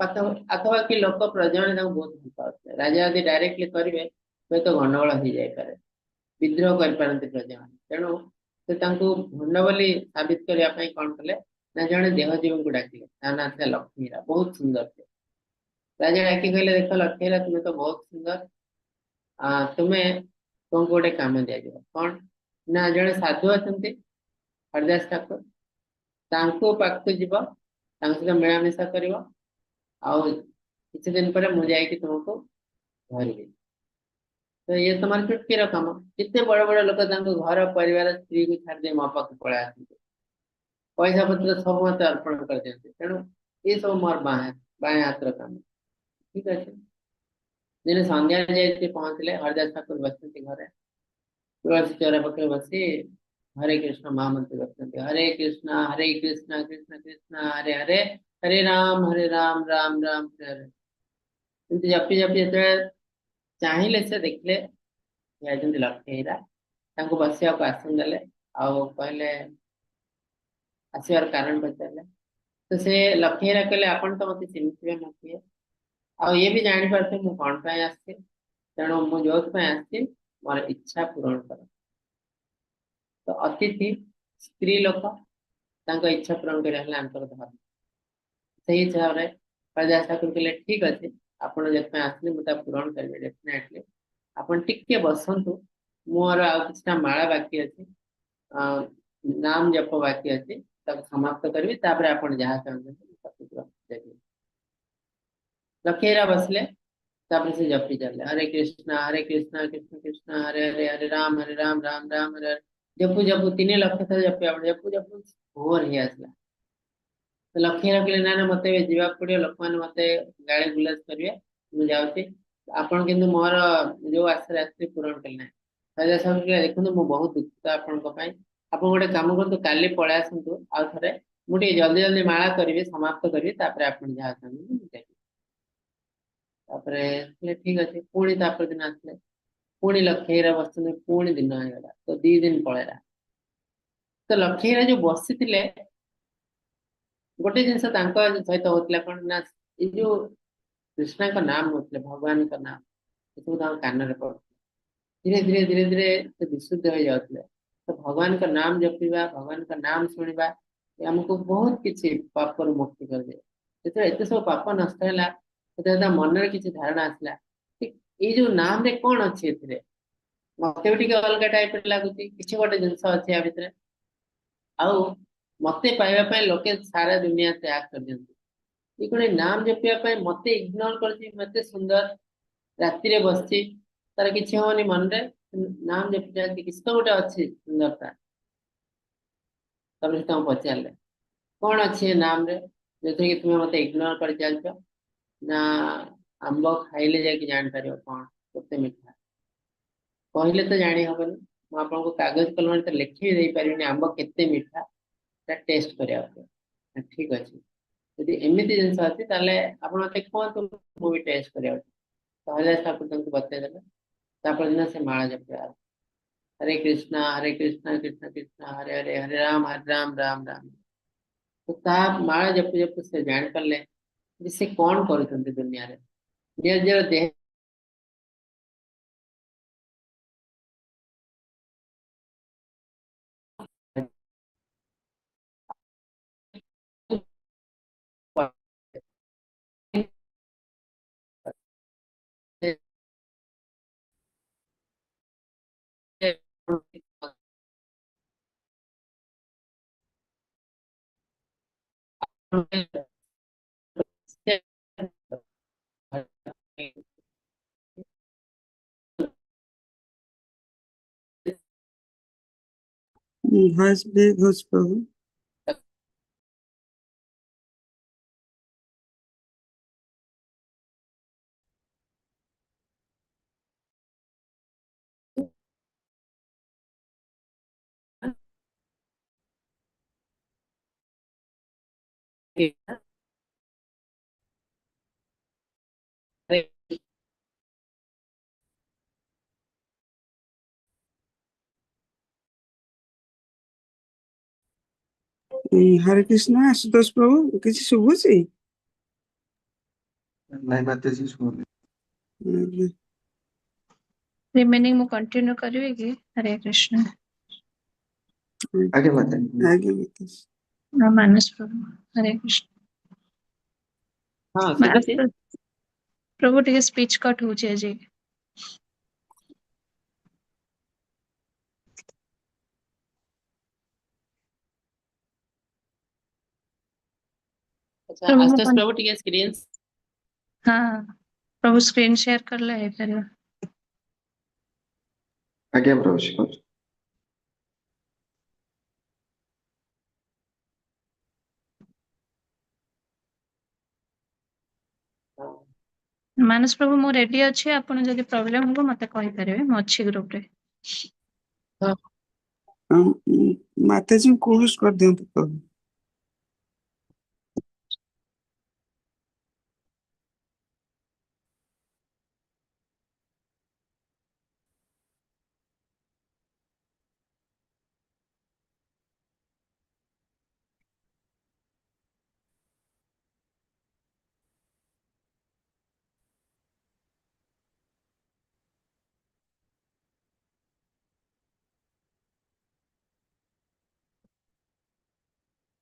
आखपाखी लोक प्रजा ने बहुत भल पाते। राजा यदि डायरेक्टली करेंगे हूँ तो गंडगोल हो जाए विद्रोह कर प्रजा मैंने। तेणु से भंड बोली साबित करने कौन कले ना जड़े देहजीवी को डाकिले ना थे लक्ष्मीरा बहुत सुंदर थे। राजा डाकी कहले देख लक्ष्मीरा तुम्हें तो बहुत सुंदर तुम्हें तुमको गोटे कम दिया कौन ना जड़े साधु अच्छा हरिदास ठाकुर पाखक जीव सहित मिलामिशा कर किसी दिन पर मुझे तुमको धरबी। तो ये तुम्हारे चुटकीर कम कितने बड़ बड़ लोग घर परिवार स्त्री को छाड़ी मो पाक पड़ा पैसा पत्र सब मत अर्पण कर दिखते। तेणु ये सब मोर बाएं हाथ कम ठीक अच्छे। दिन संध्या जाए पहुंचले हरिदास ठाकुर बसते घरे तुलसी चौरा पाखे बसी हरे कृष्ण महामंत्र बसते हरे कृष्ण कृष्ण कृष्ण हरे हरे हरे राम राम राम हरे हरे। जपी जपी जो चाहिए से देखले लक्ष्मीरा ତାଙ୍କୁ ବସିବାକୁ ଆସନ ଦେଲେ ଆଉ କହିଲେ ଆସିବାର କାରଣ ପଚାରିଲେ ତ ସେ ଲକ୍ଷ୍ମୀରା କହିଲେ ଆପଣ ତ ମତେ ଚିହ୍ନିଥିବେ ମୁଁ କିଏ ଆଉ ଇଏ ବି ଜାଣିପାରୁଥିବେ ମୁଁ କଣ ପାଇଁ ଆସିଛି ତେଣୁ ମୁଁ ଯୋଉଥିପାଇଁ ଆସିଛି ମୋର ଇଚ୍ଛା ପୂରଣ କର ତ ଅତିଥି ସ୍ତ୍ରୀ ଲୋକ ତାଙ୍କ ଇଚ୍ଛା ପୂରଣ କରିବା ହେଲା ଆଙ୍କର ଧର୍ମ ସେଇ ହିସାବରେ କାଳିଦାସ ଠାକୁର କହିଲେ ଠିକ ଅଛି ଆପଣ ଯେତେପାଇଁ ଆସିଲେ ମୁଁ ତା ପୂରଣ କରିବି ଡେଫିନେଟଲି ଆପଣ ଟିକେ ବସନ୍ତୁ ମୋର ଆଉ କିଛିଟା ମାଳା ବାକି ଅଛି ନାମ ଜପ ବାକି ଅଛି ତାକୁ ସମାପ୍ତ କରିବି ତାପରେ ଆପଣ ଯାହା ଚାହୁଁଛନ୍ତି ମୁଁ ତାକୁ ଦେବି ଲକ୍ଷ୍ମୀରା ବସିଲେ ତାପରେ से जपी चले हरे कृष्णा कृष्ण कृष्ण हरे हरे हरे राम राम राम हरे हरे जपू जपू 3 ଲକ୍ଷ ଥର ଜପିବା ପଡେ ଜପୁ ଜପୁ ଭୋର ହେଇ ଆସିଲା ଲକ୍ଷ୍ମୀ ରଖିଲେ ନା ନା ମତେ ଏବେ ଯିବାକୁ ପଡିବ ଲୋକମାନେ ମତେ ଗାଳି ଗୁଲାଜ କରିବେ ମୁଁ ଯାଉଛି ଆପଣ କିନ୍ତୁ ମୋର ଯୋଉ ଆଶା ରାତ୍ରି ପୂରଣ କଲେ ନାହିଁ ରାଜା ସାହେବ କହିଲେ ଦେଖନ୍ତୁ ମୁଁ ବହୁତ ଦୁଃଖିତ ଆପଣଙ୍କ ପାଇଁ ଆପଣ ଗୋଟେ କାମ କରନ୍ତୁ କାଲି ପଳେଇ ଆସନ୍ତୁ ଆଉ ଥରେ ମୁଁ ଟିକେ ଜଲ୍ଦି ଜଲ୍ଦି ମାଳା କରିବି ସମାପ୍ତ କରିବି ତାପରେ ଆପଣ ଯାହା ଚାହିଁବେ ମୁଁ ଦେବି ତାପରେ ଠିକ ଅଛି ପୁଣି ତାପରେ ଦିନ ଆସିଲେ ପୁଣି ଲକ୍ଷ୍ମୀରା ବସିଛନ୍ତି ପୁଣି ଦିନ ହେଇଗଲା ତ 2 ଦିନ ପଳେଇଲା ତ ଲକ୍ଷ୍ମୀରା ଯୋଉ ବସିଥିଲେ ଗୋଟେ ଜିନିଷ ତାଙ୍କ ସହିତ ହଉଥିଲା କଣ ନା ଏଇ ଯୋଉ कृष्णा का नाम होते भगवान का नाम ଏସବୁ ତାଙ୍କ କାନରେ ପଡୁଥିଲା ଧୀରେ ଧୀରେ ଧୀରେ ଧୀରେ ସେ ବିଶୁଦ୍ଧ ହେଇଯାଉଥିଲେ ତ ଭଗବାନଙ୍କ ନାମ ଜପିବା ଭଗବାନଙ୍କ ନାମ ଶୁଣିବା ଏ ଆମକୁ ବହୁତ କିଛି ପାପରୁ ମୁକ୍ତି କରିଦିଏ ଯେତେବେଳେ ଏତେ ସବୁ ପାପ ନଷ୍ଟ ହେଲା ସେତେବେଳେ ତା ମନରେ କିଛି ଧାରଣା ଆସିଲା ଏଇ ଯୋଉ ନାମରେ କଣ ଅଛି ଏଥିରେ ମତେ ବି ଟିକେ ଅଲଗା ଟାଇପର ଲାଗୁଛି କିଛି ଗୋଟେ ଜିନିଷ ଅଛି ଆ ଭିତରେ ଆଉ ମତେ ପାଇବା ପାଇଁ ଲୋକେ ସାରା ଦୁନିଆ ତ୍ୟାଗ କରିଦିଅନ୍ତି ये कोई नाम जपिया ପାଇଁ ମତେ ଇଗ୍ନୋର କରୁଛି ମତେ ସୁନ୍ଦର ରାତିରେ ବସିଛି ତାର କିଛି ହବନି ମନରେ ନାମ ଜପି ଚାଲିଛି କିଛି ତ ଗୋଟେ ଅଛି ସୁନ୍ଦରତା ତାପରେ ତାଙ୍କୁ ପଚାରିଲେ କଣ ଅଛି ଏ ନାମରେ ଯୋଉଥିରେ କି ତୁମେ ମତେ ଇଗ୍ନୋର କରି ଚାଲିଛ ନା ଆମ୍ବ ଖାଇଲେ ଯାଇକି ଜାଣିପାରିବ କଣ କେତେ ମିଠା କହିଲେ ତ ଜାଣି ହବନି ମୁଁ ଆପଣଙ୍କୁ କାଗଜ କଲମରେ ତ ଲେଖି ବି ଦେଇପାରିବିନି ଆମ୍ବ କେତେ ମିଠା ଟେଷ୍ଟ କରିବାକୁ ଠିକ ଅଛି ଯଦି ଏମିତି ଜିନିଷ ଅଛି ତାହେଲେ ଆପଣ ମତେ କୁହନ୍ତୁ ମୁଁ ବି ଟେଷ୍ଟ କରିବାକୁ ତାହେଲେ ଠାକୁର ତାଙ୍କୁ ବତେଇଦେଲେ ତାପରେ ଦିନ ସେ ମାଳା ଜପିବା ହରେ कृष्णा कृष्ण कृष्ण हरे हरे हरे राम राम राम तो ତା ମାଳା ଜପି ଜପି ସେ ଜାଣିପାରିଲେ ଯେ ସେ କଣ କରୁଛନ୍ତି ଦୁନିଆରେ ନିଜ ନିଜର ଦେହ Voice break होश प्रभु हरे कृष्ण आशुतोष प्रभु किसी शुभुची नहीं माताजी शुभ रिमेनिंग ମୁଁ कंटिन्यू କରିବି କି हरे कृष्ण आगे माताजी आगे माताजी ମାନସ ପ୍ରଭୁ हरे कृष्ण ହଁ ମାନସ ଶୁଭୁଛି ପ୍ରଭୁ ଟିକେ ସ୍ପିଚ୍ କଟ୍ ହଉଛି ଆଜି ଆଚ୍ଛା ପ୍ରଭୁ ମୁଁ ଆଶୁତୋଷ ପ୍ରଭୁ ଟିକେ ସ୍କ୍ରିନ୍ ହଁ ପ୍ରଭୁ ସ୍କ୍ରିନ୍ ସେୟାର କଲେ ହେଇପାରିବ आगे प्रवेश कर ମାନସ ପ୍ରଭୁ ମୁଁ ରେଡି ଅଛି ଆପଣ ଯଦି ପ୍ରୋବ୍ଲେମ ହବ ମତେ କହିପାରିବେ ମୁଁ ଅଛି ଗ୍ରୁପରେ माताजी को होस्ट कर दियंतु प्रभु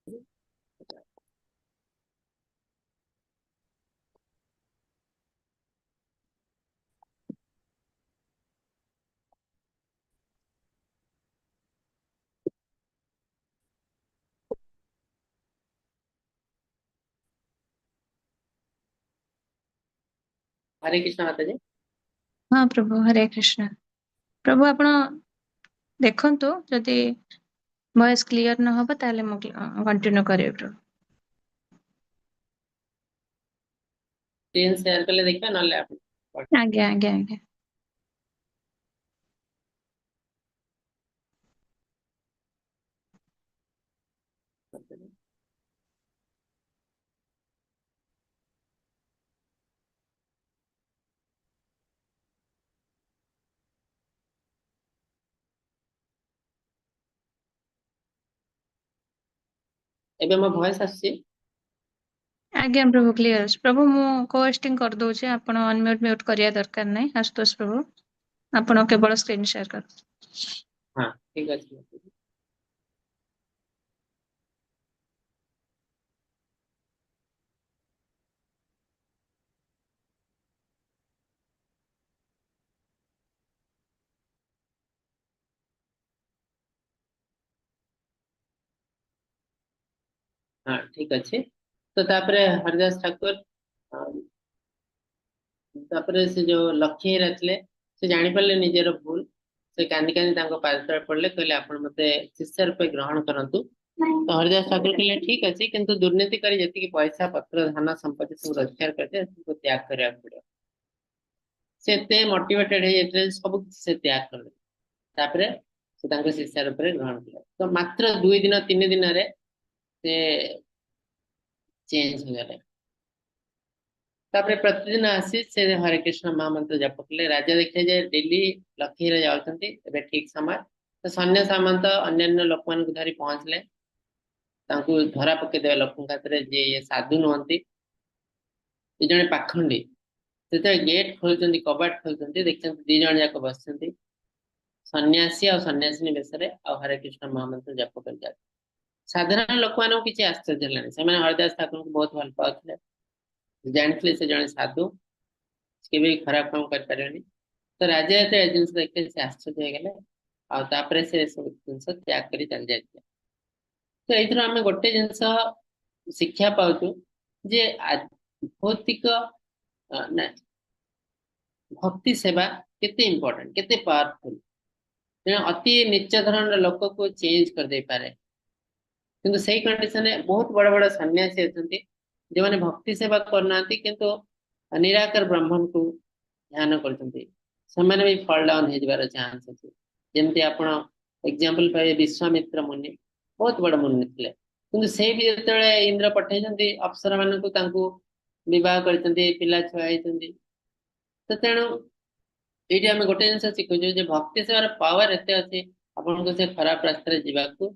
हरे कृष्ण माता जी। हाँ प्रभु हरे कृष्ण। प्रभु आपण देखंतु जदि वॉइस क्लियर न हो ताले मु कंटिन्यू करिवे प्रभु। स्क्रीन शेयर कले देखिए नले आप आज्ञा आज्ञा आज्ञा। एबे मो वॉइस आसी आज्ञा प्रभु क्लियर प्रभु मु कोहोस्टिंग कर दोचे आपण अनम्यूट म्यूट करिया दरकार नै आशुतोष प्रभु आपण केवल स्क्रीन शेयर कर। हाँ ठीक अछि। हाँ ठीक अच्छे। तो तापरे हरदास ठाकुर तापरे से जो लक्ष्य रचले से जानी पारले निजेर भूल से कांदी कांदी तांको पादतळे पडले कहले आपण मते शिष्य रूपे ग्रहण करंतु। तो हरदास ठाकुर कहले ठीक अछि किंतु दुर्नीति करी जति कि पैसा पत्र धन संपत्ति सब रोजगार करते उसको त्याग करिया पड़े। से ते मोटिवेटेड हे जेते सब से त्याग करले तापरे से तांको शिष्य रूपे ग्रहण कले। तो मात्र 2 दिन 3 दिन रे से चेंज हो गले। तापरे प्रतिदिन आसी से हरे कृष्ण महामंत्र जप कले। राजा देखे जे डेली लक्ष्य रे जाउछंती एबे ठीक समय तो सैन्य सामंत अन्य लोक मान को धरी पहुंचले तांको धरा पके देवे लोक खातरे जे ये साधु नहंती ये जने पाखंडी से गेट खोलचंती कबाट खोलचंती देखचंती दी जण जाक बसचंती सन्यासी और सन्यासिनी बेसरे और हरे कृष्ण महामंत्र जप कर जाते। साधारण लोक मान किछि आश्चर्य लानी से माने हरदास ठाकुर को बहुत भल पाउथले जानथले से जने साधु के भी खराब काम कर पारेनी। तो राजा तो जिनस देखते से आश्चर्य हो गले और तापरे से सब जिनस त्याग करी चल जाते। तो एथरो हमें गोटे जिनस शिक्षा पाउछु जे भौतिक ना भक्ति सेवा केते इंपोर्टेंट केते पावरफुल अति नीच धरण लोक को चेंज कर दे पारे। किंतु सही कंडीशन में बहुत बड़ा बड़ा सन्यासी अछंती जो माने भक्ति सेवा करनांती किंतु निराकार ब्राह्मण को ध्यान करचंती समाने भी फॉल डाउन हे जबार चांस अछि। जेमति आपण एग्जांपल पाए विश्वामित्र मुनि बहुत बड़ा मुनि थिले किंतु से भी जतले इंद्र पठाइचंती अप्सरा मान को तांको विवाह करचंती पिला छुआ हेचंती। तो तेणु ये आम गोटे जिन शिखु जे भक्ति सेवार पावर एत अच्छे आपन को से खराब रास्ता रे जीवा को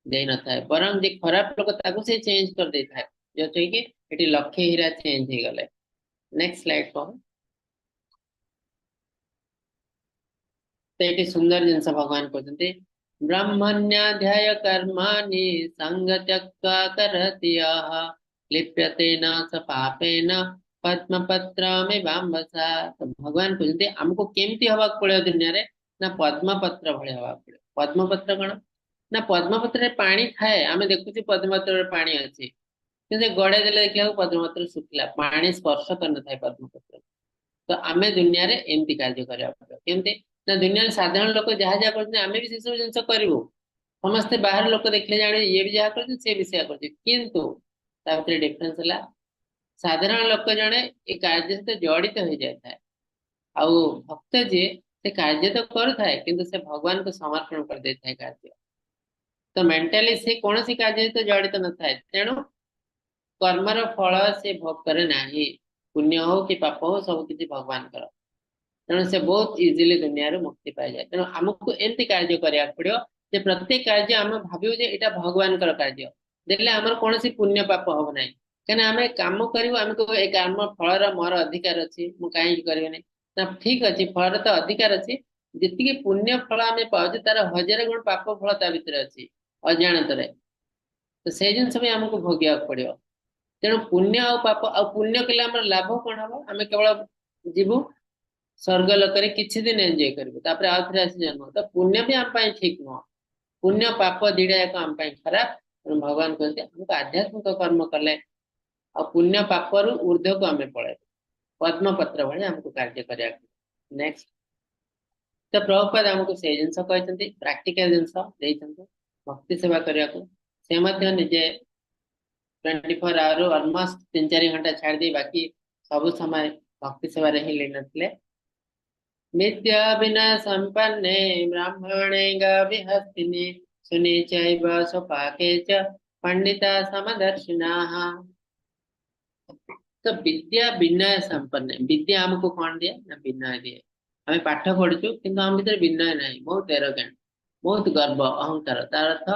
दे न थाए बरं जे खराब लोक ताकू से चेंज कर दे थाए जो छै कि एटी लक्ष्य हीरा चेंज हे गले। नेक्स्ट स्लाइड को तो ये सुंदर जिनस भगवान कहते ब्रह्मण्याध्याय कर्माणि संग त्यक्त्वा करति यः लिप्यते न स पापेन पद्मपत्रमिवाम्भसा। तो भगवान कहते हमको केमती हवा पड़े दुनिया रे ना पद्मपत्र भले हवा पड़े। पद्मपत्र कौन ना पद्मपत्र पानी थाए आमे देखुची पद्मपत्र पानी अच्छी किंतु गड़े देले देखला पद्मपत्र सुखिला पानी स्पर्श कर थाए पद्मपत्र। तो आमे दुनिया रे एमती कार्य करिया पड़े केमती ना दुनिया साधारण लोक जहाँ जहाँ करते आमे भी से सब जिनस करिवो समस्ते बाहर लोक देखले जाने ये भी जहाँ करते से भी सेया करते किंतु तापरे डिफरेंस हला साधारण लोक जने ए कार्य से जड़ित हो जाय थाए आउ भक्त जे से कार्य तो कर थाए किंतु से भगवान को समर्पण कर दे थाए कार्य। तो मेंटली से कौन सी कार्य तो जड़ित न थाए तेणु कर्मर फल से भोग करे नाही पुण्य हो कि पाप हो सब किसी भगवान कर तेणु से बहुत इजिली दुनिया रे मुक्ति पाई जाए। तेणु हमको एमती कार्य करिया पड़ियो जे प्रत्येक कार्य आम भाबियो जे एटा भगवान कर कार्य देले हमर कोनोसी पुण्य पाप हो नाही कने आमे काम करिवो आमे को ए कर्म फल र मोर अधिकार अछि मु काई करियो नै ना ठीक अछि फल तो अधिकार अछि जति के पुण्य फल आमे पाउ जे तार हजार गुण पाप फल ता भीतर अछि अजाणत रे तो से जिनस भी आमको भोगिया पड़ो। तेणु पुण्य आ पाप आ पुण्य कले आम लाभ कौन हम आम केवल जीवु स्वर्ग लोक किसी दिन एंजॉय करें आउ थे आसी जन्म तो पुण्य भी आम ठीक नुह पुण्य पाप दीटा जाक आम खराब। तेणु भगवान कहते हमको आध्यात्मिक कर्म कले आ पुण्य पाप रु ऊर्ध्व को आम पड़े पद्म पत्र भाई आमको कार्य करा। नेक्स्ट तो प्रभुपाद आमको से जिनस कहते प्राक्टिकल जिनस भक्ति सेवा करने को से निजे 24 आवर अलमोस्ट 3-4 घंटा छाड़ दी बाकी सब समय भक्ति सेवा ही लेन। विद्या विना संपन्ने ब्राह्मणे गविहस्तिनि सुनि चैव स्वपाके च पंडिता समदर्शिनाः। तो विद्या विनय संपन्न विद्या हमको कौन दिए ना विनय दिए। हमें पाठ पढ़ुचु किंतु हम भीतर विनय नहीं बहुत एरोगेंट बहुत गर्व अहंकार तार अर्थ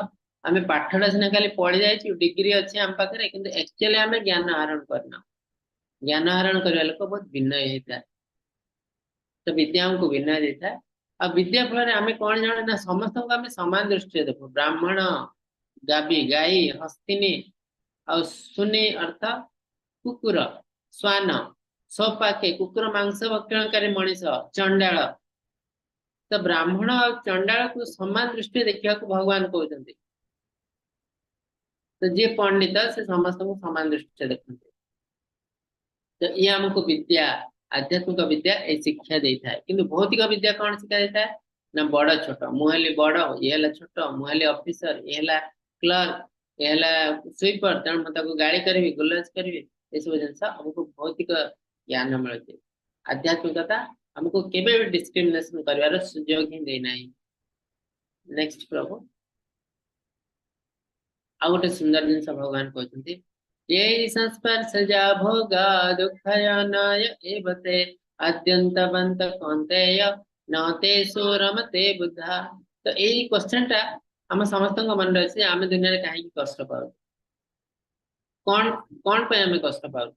आम पाठटा सीना खाली पढ़ी जाइए डिग्री अच्छे आम पाखे किंतु एक्चुअली आम ज्ञान आहरण करना ज्ञान आहरण करने लोक बहुत विनय होता है। तो विद्या हमको विनय देता है और विद्या फल आम कौन जाने ना समस्त को आम समान दृष्टि देखो ब्राह्मण गाबी गाई हस्तिनी और सुनी अर्थ कुकुर श्वान स्वपाके कुकुर मांस भक्षणकारी मनीष चंडाल तो ब्राह्मण और चंडाल को समान दृष्टि देखा भगवान कहते तो जी पंडित से समस्त को समान दृष्टि देखते। तो ये हमको विद्या आध्यात्मिक विद्या ये शिक्षा देता है किंतु भौतिक विद्या कौन शिक्षा देता है ना बड़ छोट मुहली बड़ ये छोट मुहली ऑफिसर ये क्लर्क ये स्वीपर तेणु मुझे गाड़ी करी गुलज करी ये सब जिन हमको भौतिक ज्ञान मिलते आध्यात्मिकता हमको केवे भी डिस्क्रिमिनेशन कर सुजोग ही देना। नेक्स्ट प्रभु आ गोटे सुंदर जिन भगवान कहते ये संस्पर्शजा भोगा दुःखयानाय एवते आद्यन्तवन्त कौन्तेय न तेषु रमते बुद्धा। तो यही क्वेश्चन टा आम समस्त मन रही आम दुनिया कहीं कष्ट पाऊ कौन कौन पे आम कष्ट पाऊ।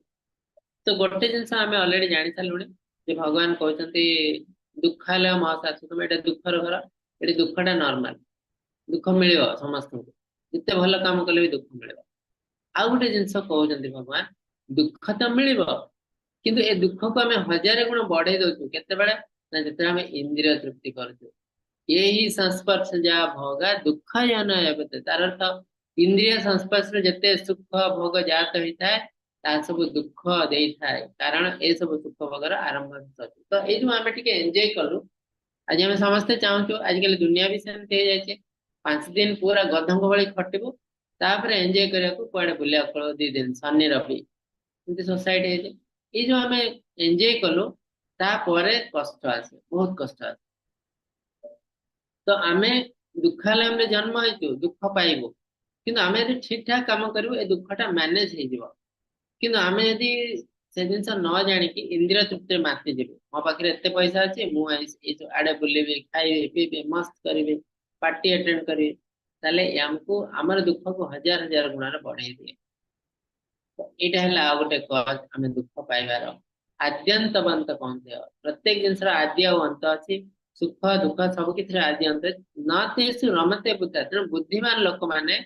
तो गोटे जिन आम अलरेडी जानी सारे भगवान कहते दुखालय महसास तुम ये दुखर घर ये दुखटा नॉर्मल दुख मिल समस्त जिते भल काम कले भी दुख मिल। आउ गोटे जिनस कहते भगवान दुख तो मिल किंतु ए दुख को आम 1000 गुण बढ़े दौचु के जो इंद्रिय तृप्ति करूँ यही संस्पर्श जा भोगा दुख या न तार अर्थ इंद्रिय संस्पर्श जिते सुख भोग जात होता है सब दुख दे थाए कारण ये सब सुख भोगर आरंभ। तो ये जो आम टे एंजॉय कलु आज आम समस्ते चाहूँ आजिकल दुनिया भी सेमती हो जाए 5 दिन पूरा गधों भाई खटबू तापर एंजॉय करने को कड़े बुला 2 दिन शनि रवि सोसाइटी ये जो आम एंजॉय कलु तापर कष्ट आसे बहुत कष्ट आसे। तो आम दुख आम जन्म हो दुख पाइबू किंतु आम यदि ठीक ठाक कम करूँ ए दुखटा मैनेज हो आम यदि से जिन न जाणी इंद्रिय तृप्ति मातीजी मो पाखे एत पैसा अच्छे मुझे आड़े बुलबी खाइबी पीबी मस्त करी पार्टी अटेंड करी आमको आमर दुख को 1000 गुण बढ़े दिए। तो यहाँ गोटे कज आम दुख पाइबार आद्यंतवंत कहते प्रत्येक जिन आदि अंत अच्छी सुख दुख सब किसी आदि अंत न तेषु रमते बुद्धा। तेणु बुद्धिमान लोक मैंने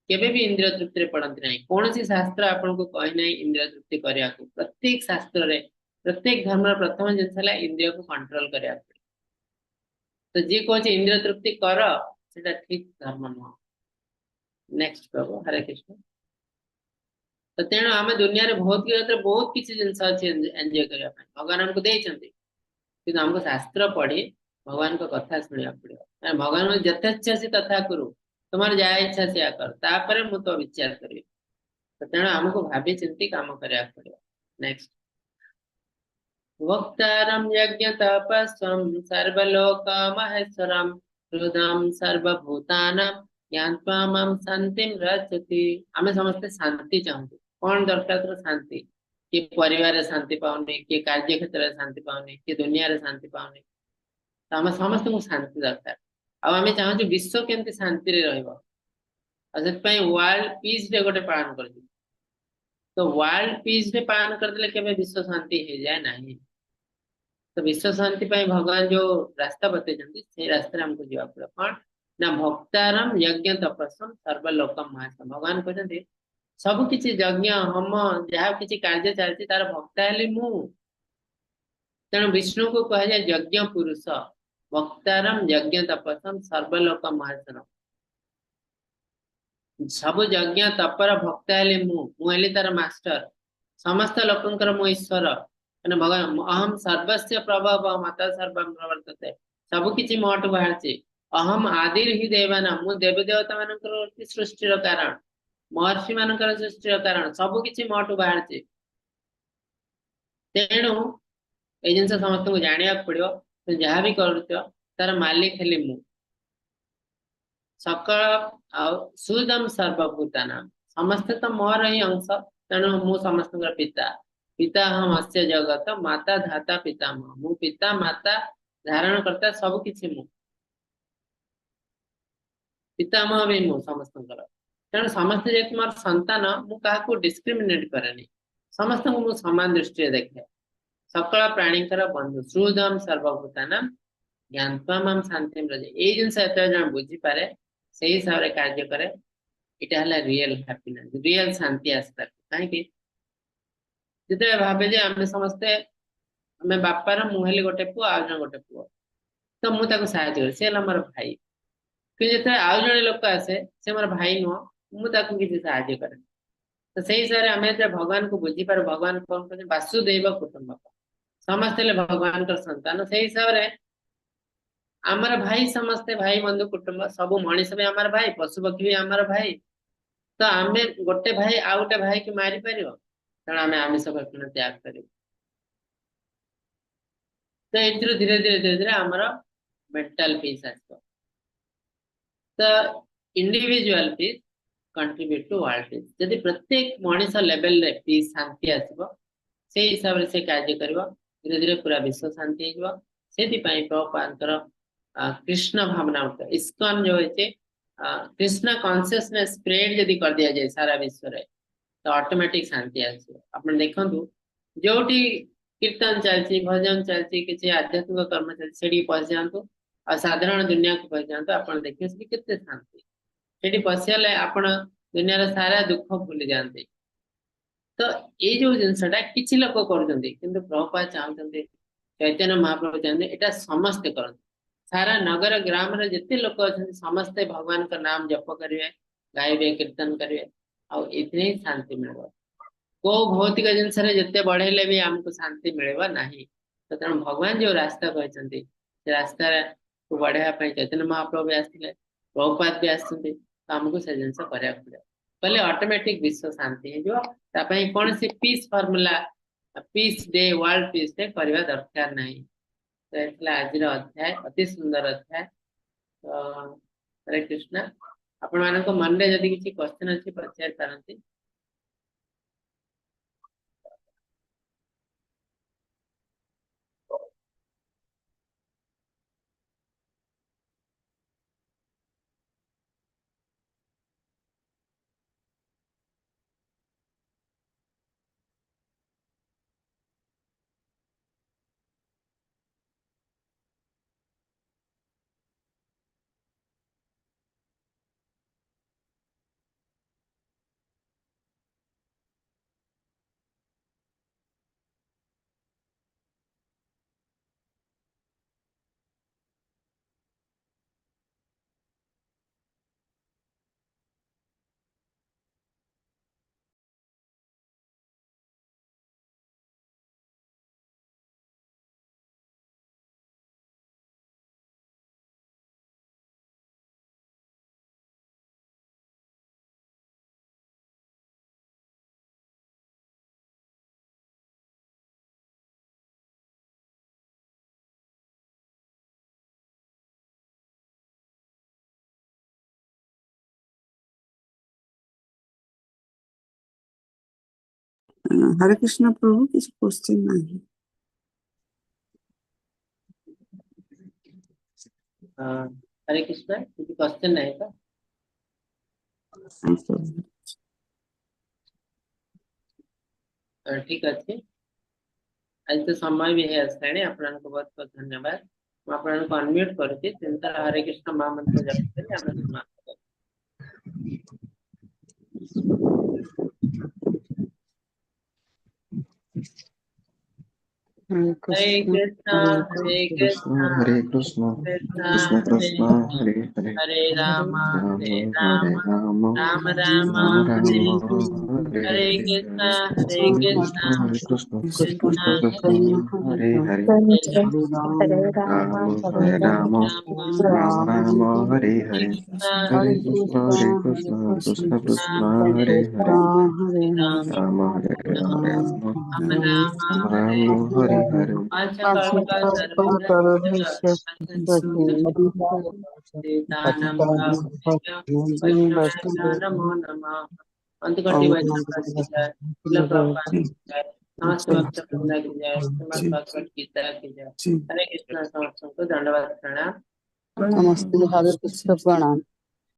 केबे भी इंद्रिय तृप्ति पड़ती ना कौन सी शास्त्र आपन को कही ना इंद्रिय तृप्ति करने को प्रत्येक शास्त्र रे प्रत्येक धर्म प्रथम जिन इंद्रिय को कंट्रोल करने। तो जी कहे इंद्रिय तृप्ति कर से ठीक धर्म नुह। नेक्स्ट प्रभु हरे कृष्ण। तो तेणु आम दुनिया रे बहुत किसी जिन अच्छे एंजॉय करने भगवान हमको देते कि हमको शास्त्र पढ़ी भगवान को कथा शुणा पड़ो भगवान जिते इच्छा से तथा करू तुम्हारे जहाँ इच्छा से कर तापर मु तो विचार करी। तो तेणु आमको भावी चिंती काम करने पड़ो। नेक्स्ट वक्तारम यज्ञ तपस्वम सर्वलोक महेश्वरम हृदम सर्वभूतानां ज्ञात्वा मां शांतिं रचति। आमे समस्ते शांति चाहते कौन दरकार तो शांति किए परिवार शांति पाऊनी किए कार्य क्षेत्र में शांति पाऊनी किए दुनिया रे शांति पाऊनी। तो आम समस्त को शांति दरकार आम चाहूँ विश्व केमती शांति से वर्ल्ड पीस डे गोटे पालन कर। तो वर्ल्ड पीस डे पालन करदे केवे विश्व शांति हो जाए नहीं। तो विश्व शांति भगवान जो रास्ता बतई से रास्ते हमको जीवा पड़े कौन ना भक्तारम यज्ञ तपस्सम सर्वलोकम महासम भगवान कहते सब किछि यज्ञ होम जहाँ किछि कार्य चलती तार भक्ता हेली मु तेणु विष्णु को कह जाए यज्ञ पुरुष भक्तारम यज्ञ तपस्सम सर्वलोक महासनम सब यज्ञ तपर भक्ता हेली मु हेली तार मास्टर समस्त लोकंकर मु ईश्वर मैंने भगवान अहम सर्वस्य प्रभव माता सर्वम प्रवर्तते सब किछि मोट बाहरछि अहम आदिर ही देवाना मु देव देवता मानकर सृष्टिर कारण महर्षि मानकर सृष्टिर कारण सब किछि मोट बाहरछि तेणु ये जिन समस्त को जानिया पड़ो तो जहाँ भी करुच तार मालिक हेली मु सकल सुदम सर्वभूताना समस्त तो मोर ही अंश तेणु मु समस्त पिता पिता हम अस्य जगत माता धाता पितामह मु पिता माता धारण करता सब किछि मु पितामह भी मु समस्त तेणु समस्त जेहेतु मोर संतान मु काहाको डिस्क्रिमिनेट करेनी समस्त को मु समान दृष्टि देखे सकल प्राणीकर बंधु श्रुदम सर्वभूताना ज्ञानत्वम शांति ब्रजे ये जिनस जन बुझी पारे से हिसाब से कार्य करे इटा हला रियल हैप्पीनेस रियल शांति आसता कहीं जिते भावे जे आमे समस्ते आमे बापार मुहेली गोटे पुओ आ जन गोटे पुओ तो मु ताको सहायता करे से हमर भाई कि जेते आ जने लोक आसे से हमर भाई नो मु ताको किछि सहायता करे तो सही हिसाब से आमे जे भगवान को बुझी पार भगवान कोन कहते वासुदेव कुटुंबक समस्त ले भगवान कर संतान से हिसाब रे आमर भाई समस्ते भाई बंधु कुटुंब सब मनीष भी आमर भाई पशु पक्षी भी आमर भाई तो आमे गोटे भाई आ गोटे भाई की मारी पारिबो तेणु आमे आमिष भक्षण त्याग करिबो तो एथिरो धीरे धीरे धीरे धीरे आमर मेंटल पीस आसो तो individual peace contribute to world peace यदि प्रत्येक मनीष लेवल रे पीस शांति आसीबो से हिसाब रे से कार्य करिवो धीरे धीरे पूरा विश्व शांति हेजो सेति पई प्रभुपादर कृष्ण भावना होता इस्कॉन जो है कृष्ण कॉन्शियसनेस स्प्रेड यदि कर दिया जाए सारा विश्व रे तो ऑटोमेटिक शांति आसे अपन देखंतु जोटी कीर्तन चलची भजन चलची किसी आध्यात्मिक कर्म चलची सेठी पहुंच जांतु और साधारण दुनिया को पहुंच जांतु अपन देखिए कि कितने शांति सेठी पहुंचले अपन दुनिया रे सारा दुख भूल जाते तो ये जो जिनसटा किछि लोक करजंती किंतु प्रभुपाद चाहते चैतन्य महाप्रभु चाहते एटा समस्त करते सारा नगर ग्राम रे जिते लोक अछंती समस्त भगवान का नाम जप करिवे गाइबे कीर्तन करिवे आ इतने ही शांति मिलबो को भौतिक जिनस रे जिते बढ़ेले भी हमको शांति मिलबो नहीं तो तेणु भगवान जो रास्ता कहते से रास्ता को बढ़ाया चैतन्य महाप्रभु भी आसते प्रभुपाद भी आसते तो हमको से जिनस करिया पड़े पहले ऑटोमेटिक विश्व शांति है जो तापई कौन से peace formula peace day world peace day करवा दरकार नहीं तो एतला आज अध्याय अति सुंदर अध्याय तो हरे कृष्ण आपण मानक मन रे जदी किछि क्वेश्चन अछि पचार पारंती हरे कृष्ण प्रभु किसी क्वेश्चन नहीं। हरे कृष्ण किसी क्वेश्चन नहीं था ठीक अच्छे आज तो समय भी है आसलाणी आपन को बहुत बहुत धन्यवाद। ମୁଁ ଆପଣଙ୍କୁ ଅନମ୍ୟୁଟ୍ କରୁଛି ଚିନ୍ତା ହରେ କୃଷ୍ଣ ମହାମନ୍ତ୍ର ଜପ କରି ଆମେ ସମାପ୍ତ କରୁ। Hare हरे Krishna, Krishna Hare Krishna, Krishna Krishna हरे Krishna, Hare Hare, हरे राम Rama हरे Hare Ram Rama, Ram Ram Rama हरे Rama, हरे Hare कृष्ण Hare, हरे Hare Krishna Krishna, Hare Krishna, Krishna Krishna Krishna, हरे Hare Hare, हरे Hare Rama Rama, Hare Rama, Ram Rama Rama, Hare हरे Hare, Krishna Hare हरे Krishna, Hare Krishna, Krishna Krishna, Hare Hare, Ram Rama Hare Hare Rama, Ram Ram Rama हरे Rama, Hare Hare, panchakarma सर्वदानम वैष्णव नमो नमः अंतकोटि वैष्णव की जय शिल प्रभुपाद की जय समस्त भक्त वृंद की जय श्रीमद् भगवत गीता की जय हरे कृष्ण समस्तों को दंडवत प्रणाम। Namaste, Hare Krishna, Pranam.